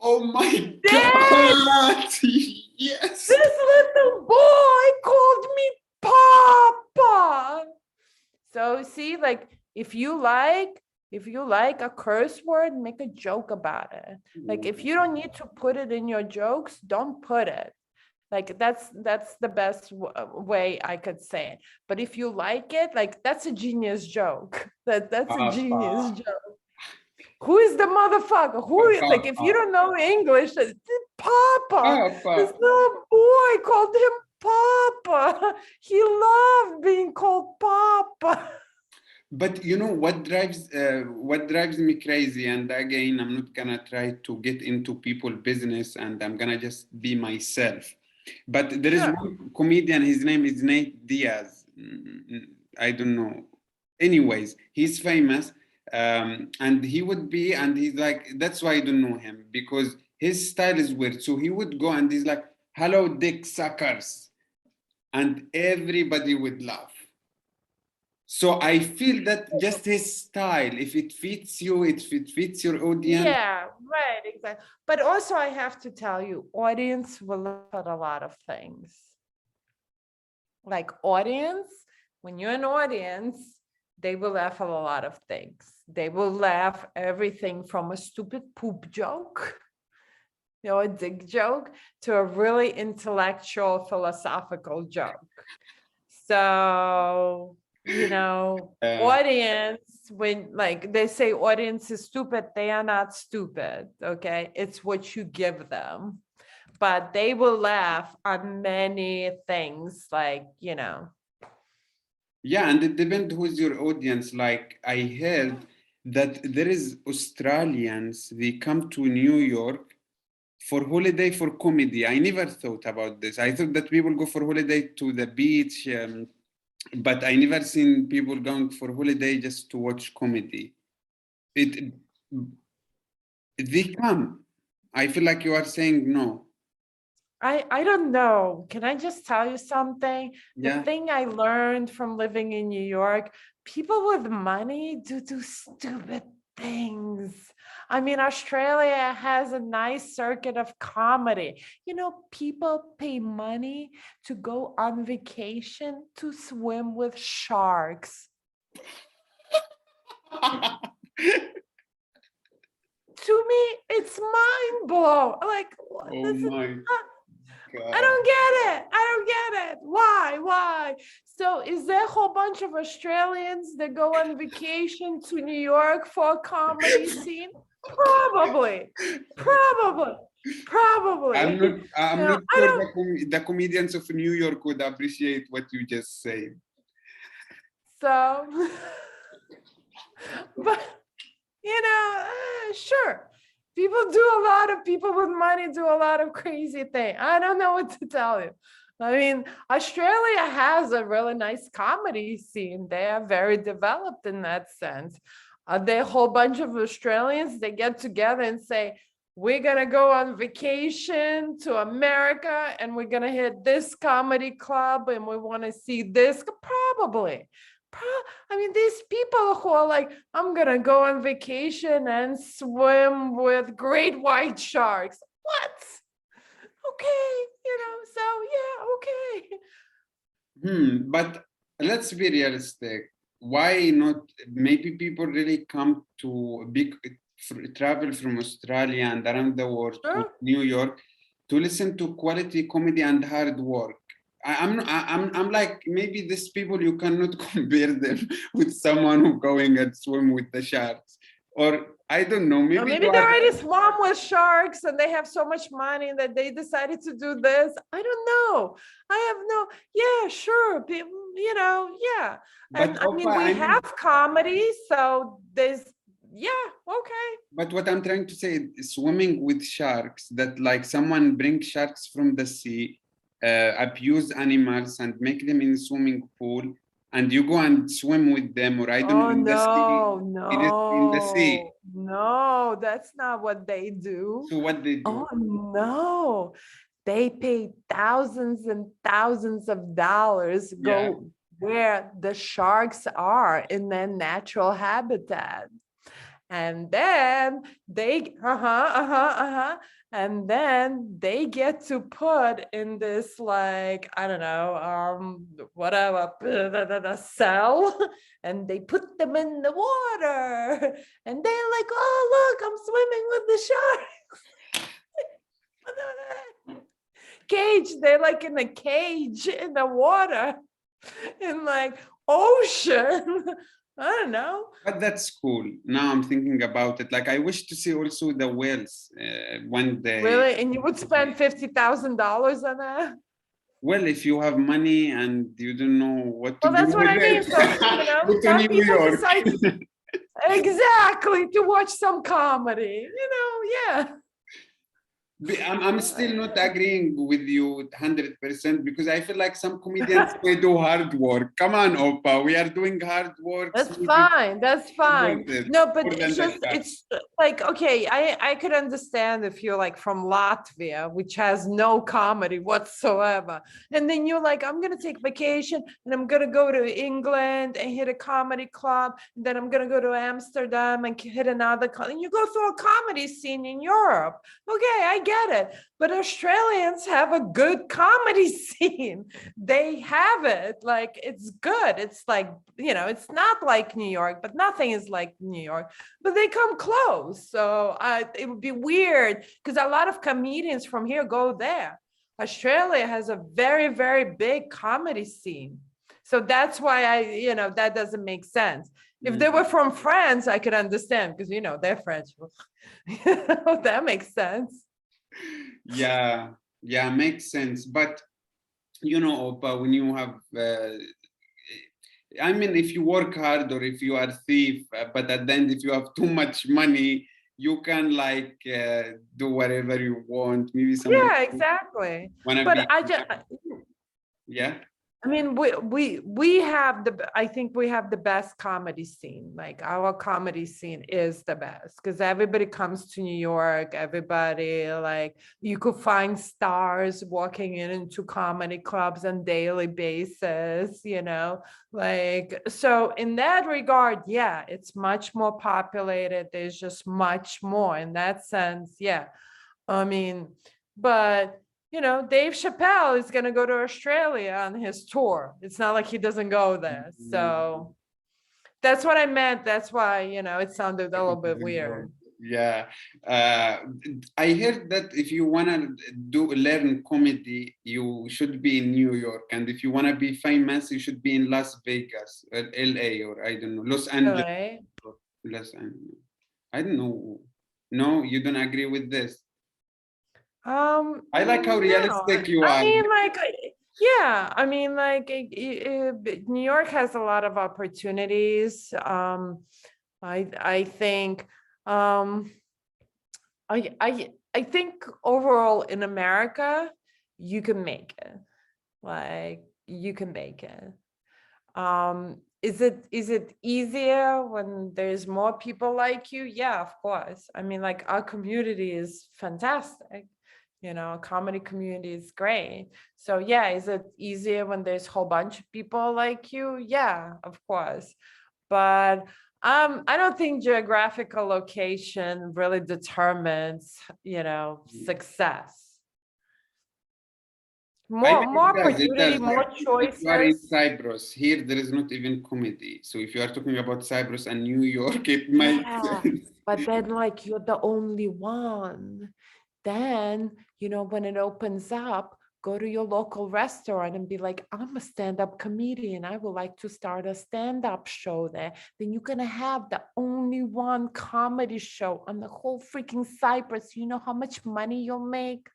[SPEAKER 1] Oh my
[SPEAKER 2] Dad,
[SPEAKER 1] God! Yes!
[SPEAKER 2] this little boy called me Papa. So see, like if you like a curse word, make a joke about it. Like if you don't need to put it in your jokes, don't put it. Like that's the best way I could say it. But if you like it, like that's a genius joke. That's a genius
[SPEAKER 1] Papa.
[SPEAKER 2] joke. Who is the motherfucker? Like if you
[SPEAKER 1] Papa.
[SPEAKER 2] don't know English, Papa. This
[SPEAKER 1] Papa.
[SPEAKER 2] little boy called him Papa. He loved being called Papa.
[SPEAKER 1] But you know what drives me crazy, and again, I'm not gonna try to get into people business, and I'm gonna just be myself. But there is
[SPEAKER 2] Sure.
[SPEAKER 1] one comedian, his name is Nate Diaz. I don't know. Anyways, he's famous, and he would be, and he's like, that's why I don't know him, because his style is weird. So he would go and he's like, "Hello, dick suckers," and everybody would laugh. So I feel that just his style, if it fits you, if it fits your audience.
[SPEAKER 2] Yeah, right, exactly. But also I have to tell you, audience will look at a lot of things. Like audience, when you're an audience, they will laugh at a lot of things. They will laugh everything from a stupid poop joke, you know, a dick joke, to a really intellectual, philosophical joke. So, you know,
[SPEAKER 1] Uh,
[SPEAKER 2] audience, when like they say audience is stupid, they are not stupid. Okay. It's what you give them. But they will laugh on many things, like, you know.
[SPEAKER 1] yeah, and it depends who's your audience. Like I heard that there is Australians, they come to New York for holiday for comedy. I never thought about this. I thought that people go for holiday to the beach, but I never seen people going for holiday just to watch comedy. It they come. I feel like you are saying no.
[SPEAKER 2] I don't know. Can I just tell you something? The
[SPEAKER 1] Yeah.
[SPEAKER 2] thing I learned from living in New York, people with money do stupid things. I mean, Australia has a nice circuit of comedy. You know, people pay money to go on vacation to swim with sharks. To me, it's mind blow. Like,
[SPEAKER 1] Oh
[SPEAKER 2] this is
[SPEAKER 1] my
[SPEAKER 2] I
[SPEAKER 1] God.
[SPEAKER 2] don't get it. I don't it. Why? So is there a whole bunch of Australians that go on vacation to New York for a comedy scene? Probably.
[SPEAKER 1] I'm
[SPEAKER 2] You know,
[SPEAKER 1] not
[SPEAKER 2] I
[SPEAKER 1] sure
[SPEAKER 2] don't.
[SPEAKER 1] the comedians of New York would appreciate what you just said.
[SPEAKER 2] So, but sure. People with money do a lot of crazy things. I don't know what to tell you. I mean, Australia has a really nice comedy scene. They are very developed in that sense. There are a whole bunch of Australians, they get together and say, we're going to go on vacation to America and we're going to hit this comedy club and we want to see this. Probably. I mean, these people who are like, I'm going to go on vacation and swim with great white sharks. What? Okay, so yeah, okay.
[SPEAKER 1] But let's be realistic. Why not? Maybe people really come to travel from Australia and around the world to
[SPEAKER 2] Sure.
[SPEAKER 1] New York to listen to quality comedy and hard work. I'm like, maybe these people, you cannot compare them with someone who going and swim with the sharks. Or I don't know,
[SPEAKER 2] Or
[SPEAKER 1] maybe
[SPEAKER 2] maybe
[SPEAKER 1] you
[SPEAKER 2] they
[SPEAKER 1] are.
[SPEAKER 2] already swam with sharks and they have so much money that they decided to do this. I don't know. Yeah, sure. Yeah.
[SPEAKER 1] But
[SPEAKER 2] And I
[SPEAKER 1] Opa,
[SPEAKER 2] mean, we
[SPEAKER 1] I mean,
[SPEAKER 2] have comedy, so yeah, okay.
[SPEAKER 1] but what I'm trying to say is swimming with sharks, that like someone brings sharks from the sea, abuse animals and make them in the swimming pool, and you go and swim with them, or I don't know,
[SPEAKER 2] Oh,
[SPEAKER 1] in the sea. It is in the sea.
[SPEAKER 2] no, that's not what they do.
[SPEAKER 1] So what they
[SPEAKER 2] Oh,
[SPEAKER 1] do?
[SPEAKER 2] no. They pay thousands and thousands of dollars
[SPEAKER 1] Yeah.
[SPEAKER 2] go where the sharks are in their natural habitat. And then and then they get to put in this, like, I don't know, whatever, the cell, and they put them in the water, and they're like, oh, look, I'm swimming with the shark. Cage, they're like in a cage in the water, in like ocean. I don't know.
[SPEAKER 1] But that's cool. Now I'm thinking about it. Like I wish to see also the whales one day.
[SPEAKER 2] Really? And you would spend $50,000 on that?
[SPEAKER 1] Well, if you have money and you don't know what to
[SPEAKER 2] Well,
[SPEAKER 1] do
[SPEAKER 2] that's what
[SPEAKER 1] with
[SPEAKER 2] I mean.
[SPEAKER 1] it,
[SPEAKER 2] So,
[SPEAKER 1] go to
[SPEAKER 2] some
[SPEAKER 1] New
[SPEAKER 2] people
[SPEAKER 1] York.
[SPEAKER 2] decide exactly to watch some comedy, yeah.
[SPEAKER 1] I'm still not agreeing with you 100% because I feel like some comedians they do hard work. Come on, Opa, we are doing hard work.
[SPEAKER 2] That's
[SPEAKER 1] Maybe
[SPEAKER 2] fine. That's fine.
[SPEAKER 1] worth it,
[SPEAKER 2] No, but
[SPEAKER 1] more than the shark.
[SPEAKER 2] it's like, okay, I could understand if you're like from Latvia, which has no comedy whatsoever. And then you're like, I'm going to take vacation and I'm going to go to England and hit a comedy club. And then I'm going to go to Amsterdam and hit another club. And you go through a comedy scene in Europe. Okay, I get it. But Australians have a good comedy scene. They have it. Like, it's good. It's like, it's not like New York, but nothing is like New York, but they come close. So it would be weird because a lot of comedians from here go there. Australia has a very, very big comedy scene. So that's why that doesn't make sense. If they were from France, I could understand because, they're French. That makes sense.
[SPEAKER 1] Yeah, makes sense. But Opa, when you have I mean, if you work hard or if you are a thief, but at the end, if you have too much money, you can like do whatever you want. Maybe some
[SPEAKER 2] Yeah, exactly.
[SPEAKER 1] wanna
[SPEAKER 2] But
[SPEAKER 1] be,
[SPEAKER 2] I just,
[SPEAKER 1] yeah.
[SPEAKER 2] I mean, we have I think we have the best comedy scene. Like, our comedy scene is the best because everybody comes to New York. Everybody, like, you could find stars walking into comedy clubs on daily basis, like, so in that regard, yeah, it's much more populated. There's just much more in that sense. Yeah. I mean, but Dave Chappelle is going to go to Australia on his tour. It's not like he doesn't go there. So that's what I meant. That's why, it sounded a little bit weird.
[SPEAKER 1] Yeah, uh, I heard that if you wanna learn comedy, you should be in New York, and if you wanna be famous, you should be in Las Vegas, or LA, or I don't know, Los Angeles.
[SPEAKER 2] Right.
[SPEAKER 1] Or Los Angeles. I don't know. No, you don't agree with this. I like how
[SPEAKER 2] No,
[SPEAKER 1] realistic you
[SPEAKER 2] I
[SPEAKER 1] are.
[SPEAKER 2] mean, like, yeah, I mean, like, New York has a lot of opportunities. I think, um, I think overall in America, you can make it. Like, you can make it. Is it easier when there's more people like you? Yeah, of course. I mean, like, our community is fantastic. You know, a comedy community is great. So yeah, is it easier when there's a whole bunch of people like you? Yeah, of course. But I don't think geographical location really determines, success.
[SPEAKER 1] I
[SPEAKER 2] More
[SPEAKER 1] think it
[SPEAKER 2] more
[SPEAKER 1] does. It
[SPEAKER 2] opportunity,
[SPEAKER 1] does.
[SPEAKER 2] more
[SPEAKER 1] Like if you are in
[SPEAKER 2] choices.
[SPEAKER 1] Cyprus, here there is not even comedy. So if you are talking about Cyprus and New York, it makes
[SPEAKER 2] Yeah,
[SPEAKER 1] sense.
[SPEAKER 2] but then like you're the only one. Then, when it opens up, go to your local restaurant and be like, I'm a stand-up comedian. I would like to start a stand-up show there. Then you're gonna have the only one comedy show on the whole freaking Cyprus. You know how much money you'll make?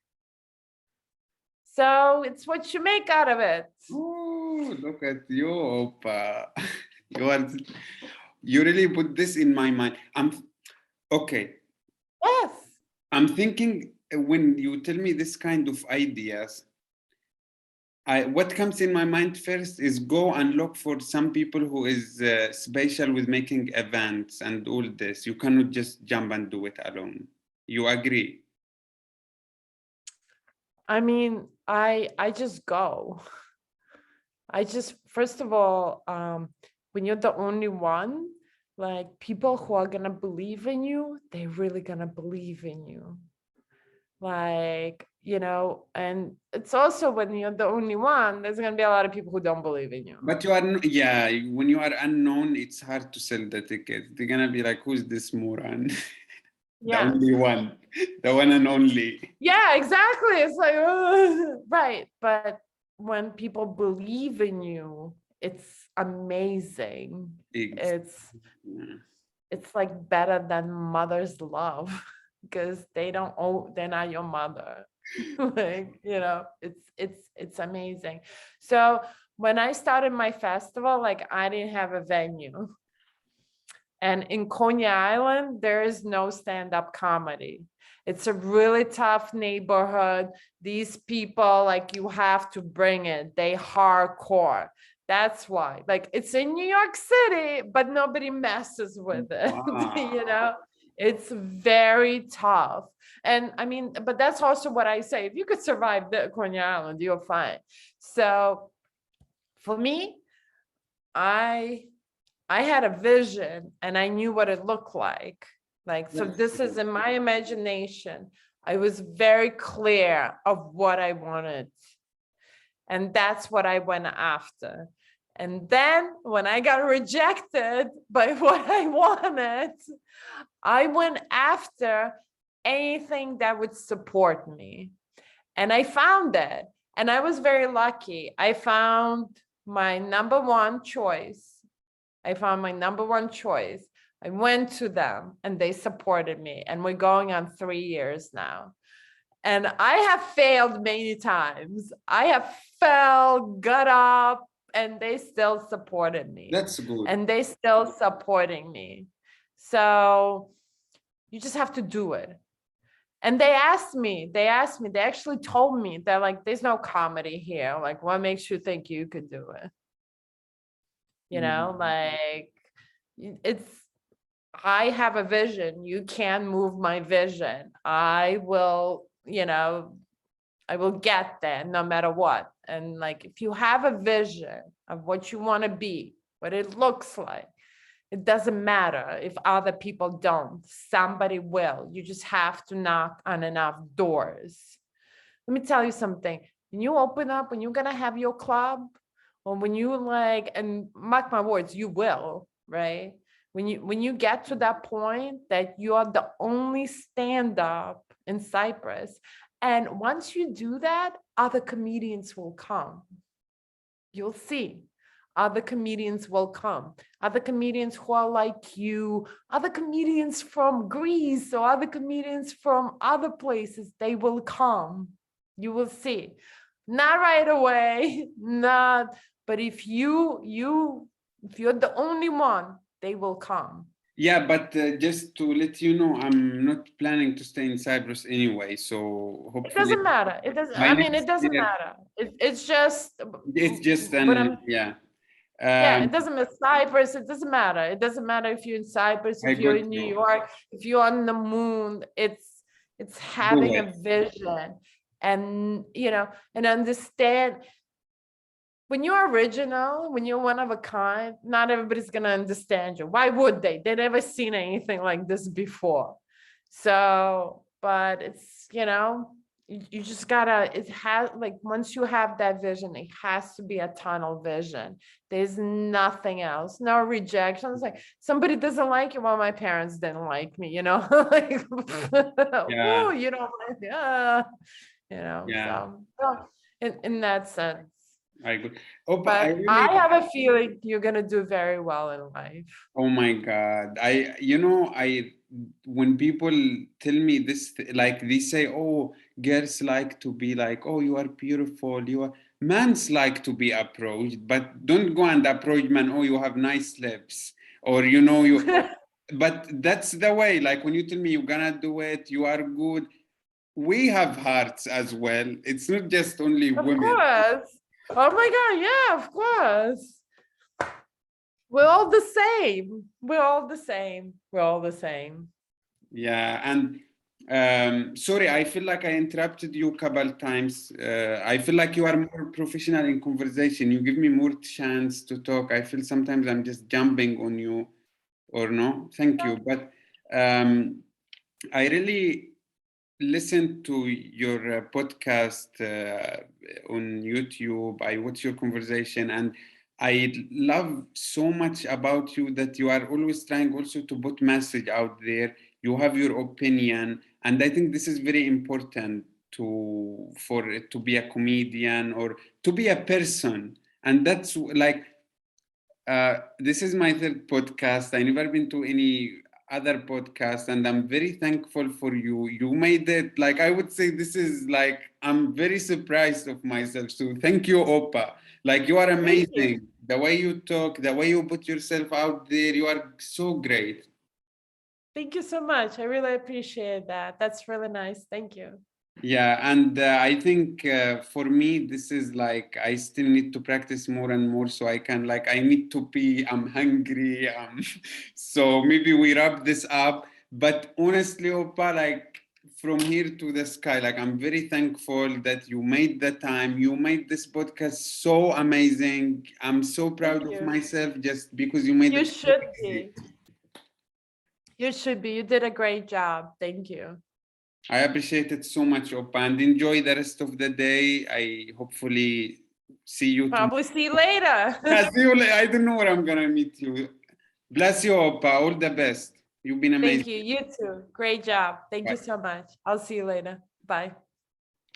[SPEAKER 2] So it's what you make out of it.
[SPEAKER 1] Oh, look at you, Opa. You are, you really put this in my mind. Okay.
[SPEAKER 2] Yes.
[SPEAKER 1] I'm thinking when you tell me this kind of ideas, what comes in my mind first is go and look for some people who is special with making events and all this. You cannot just jump and do it alone. You agree?
[SPEAKER 2] I mean, I just go. I just, first of all, when you're the only one, like people who are gonna believe in you, they're really gonna believe in you. Like, and it's also when you're the only one, there's gonna be a lot of people who don't believe in you.
[SPEAKER 1] But you are, yeah, when you are unknown, it's hard to sell the ticket. They're gonna be like, who's this moron? The
[SPEAKER 2] Yeah.
[SPEAKER 1] only one, the one and only.
[SPEAKER 2] Yeah, exactly. It's like, ugh. Right. But when people believe in you, it's amazing.
[SPEAKER 1] Ex- yeah.
[SPEAKER 2] It's like better than mother's love because they're not your mother. Like, it's amazing. So when I started my festival, like I didn't have a venue. And in Coney Island, there is no stand-up comedy. It's a really tough neighborhood. These people, like, you have to bring it. They hardcore. That's why. Like, it's in New York City, but nobody messes with it.
[SPEAKER 1] Wow.
[SPEAKER 2] It's very tough. And I mean, but that's also what I say. If you could survive the Coney Island, you're fine. So for me, I had a vision and I knew what it looked like. Like, so
[SPEAKER 1] That's
[SPEAKER 2] this is
[SPEAKER 1] good.
[SPEAKER 2] in my imagination. I was very clear of what I wanted. And that's what I went after. And then when I got rejected by what I wanted, I went after anything that would support me. And I found it. And I was very lucky. I found my number one choice. I found my number one choice. I went to them and they supported me. And we're going on 3 years now. And I have failed many times. I have fell, got up, and they still supported me.
[SPEAKER 1] That's good.
[SPEAKER 2] And they still supporting me. So you just have to do it. And they actually told me, they're like, there's no comedy here. Like, what makes you think you could do it? Like, it's, I have a vision. You can move my vision. I will get there no matter what. And like, if you have a vision of what you want to be, what it looks like, it doesn't matter if other people don't. Somebody will. You just have to knock on enough doors. Let me tell you something. When you open up, when you're gonna have your club, or when you like, and mark my words, you will, right? When you get to that point that you are the only stand-up in Cyprus, and once you do that, other comedians will come. You'll see. Other comedians will come. Other comedians who are like you, other comedians from Greece or other comedians from other places, they will come. You will see. Not right away, not, but if you're the only one, they will come.
[SPEAKER 1] Yeah, but just to let you know, I'm not planning to stay in Cyprus anyway. So
[SPEAKER 2] It
[SPEAKER 1] hopefully,
[SPEAKER 2] doesn't matter. It doesn't,
[SPEAKER 1] by
[SPEAKER 2] I mean,
[SPEAKER 1] next
[SPEAKER 2] it doesn't
[SPEAKER 1] year,
[SPEAKER 2] matter. It's just,
[SPEAKER 1] it's just
[SPEAKER 2] but I'm,
[SPEAKER 1] yeah.
[SPEAKER 2] yeah, it doesn't matter. Cyprus, it doesn't matter. It doesn't matter if you're in Cyprus,
[SPEAKER 1] I
[SPEAKER 2] if you're
[SPEAKER 1] got
[SPEAKER 2] in New
[SPEAKER 1] you.
[SPEAKER 2] York, if you're on the moon. It's
[SPEAKER 1] Do
[SPEAKER 2] having a
[SPEAKER 1] it.
[SPEAKER 2] vision and, and understand. When you're original, when you're one of a kind, not everybody's going to understand you. Why would they? They've never seen anything like this before. So, but it's, you just gotta, it has, like, once you have that vision, it has to be a tunnel vision. There's nothing else, no rejections. Like, somebody doesn't like you. Well, my parents didn't like me, like,
[SPEAKER 1] Yeah.
[SPEAKER 2] oh, you don't like, yeah,
[SPEAKER 1] Yeah.
[SPEAKER 2] so in that sense.
[SPEAKER 1] I got. Oh, but I
[SPEAKER 2] But
[SPEAKER 1] really.
[SPEAKER 2] I have a feeling you're gonna do very well in life.
[SPEAKER 1] Oh my God. When people tell me this, like they say, oh, girls like to be like, oh, you are beautiful. Men's like to be approached, but don't go and approach man, oh, you have nice lips. Or, but that's the way, like when you tell me you're gonna do it, you are good. We have hearts as well. It's not just only
[SPEAKER 2] Of
[SPEAKER 1] women.
[SPEAKER 2] course. Oh my God, yeah, of course. We're all the same. We're all the same. We're all the same.
[SPEAKER 1] Yeah, and sorry, I feel like I interrupted you a couple times. I feel like you are more professional in conversation. You give me more chance to talk. I feel sometimes I'm just jumping on you, or no? Thank you. But I really listened to your podcast on YouTube. I watch your conversation, and I love so much about you that you are always trying also to put message out there. You have your opinion, and I think this is very important to be a comedian or to be a person. And that's like this is my third podcast. I never been to any other podcast, and I'm very thankful for you. You made it, like, I would say this is like, I'm very surprised of myself. So thank you, Opa. Like, you are
[SPEAKER 2] Thank you.
[SPEAKER 1] amazing. The way you talk, the way you put yourself out there, you are so great.
[SPEAKER 2] Thank you so much. I really appreciate that. That's really nice. Thank you.
[SPEAKER 1] Yeah, and I think for me, this is like, I still need to practice more and more so I can, like, I need to pee, I'm hungry. So maybe we wrap this up. But honestly, Opa, like, from here to the sky, like, I'm very thankful that you made the time. You made this podcast so amazing. I'm so proud
[SPEAKER 2] Thank
[SPEAKER 1] of
[SPEAKER 2] you.
[SPEAKER 1] myself just because you made
[SPEAKER 2] You
[SPEAKER 1] it so
[SPEAKER 2] should
[SPEAKER 1] easy.
[SPEAKER 2] be. You should be. You did a great job. Thank you.
[SPEAKER 1] I appreciate it so much, Opa, and enjoy the rest of the day. I hopefully see you tomorrow.
[SPEAKER 2] Probably see you later.
[SPEAKER 1] Yeah, see you later. I don't know where I'm gonna meet you. Bless you, Opa. All the best. You've been amazing.
[SPEAKER 2] Thank you. You too. Great job. Thank
[SPEAKER 1] Bye.
[SPEAKER 2] you so much. I'll see you later. Bye.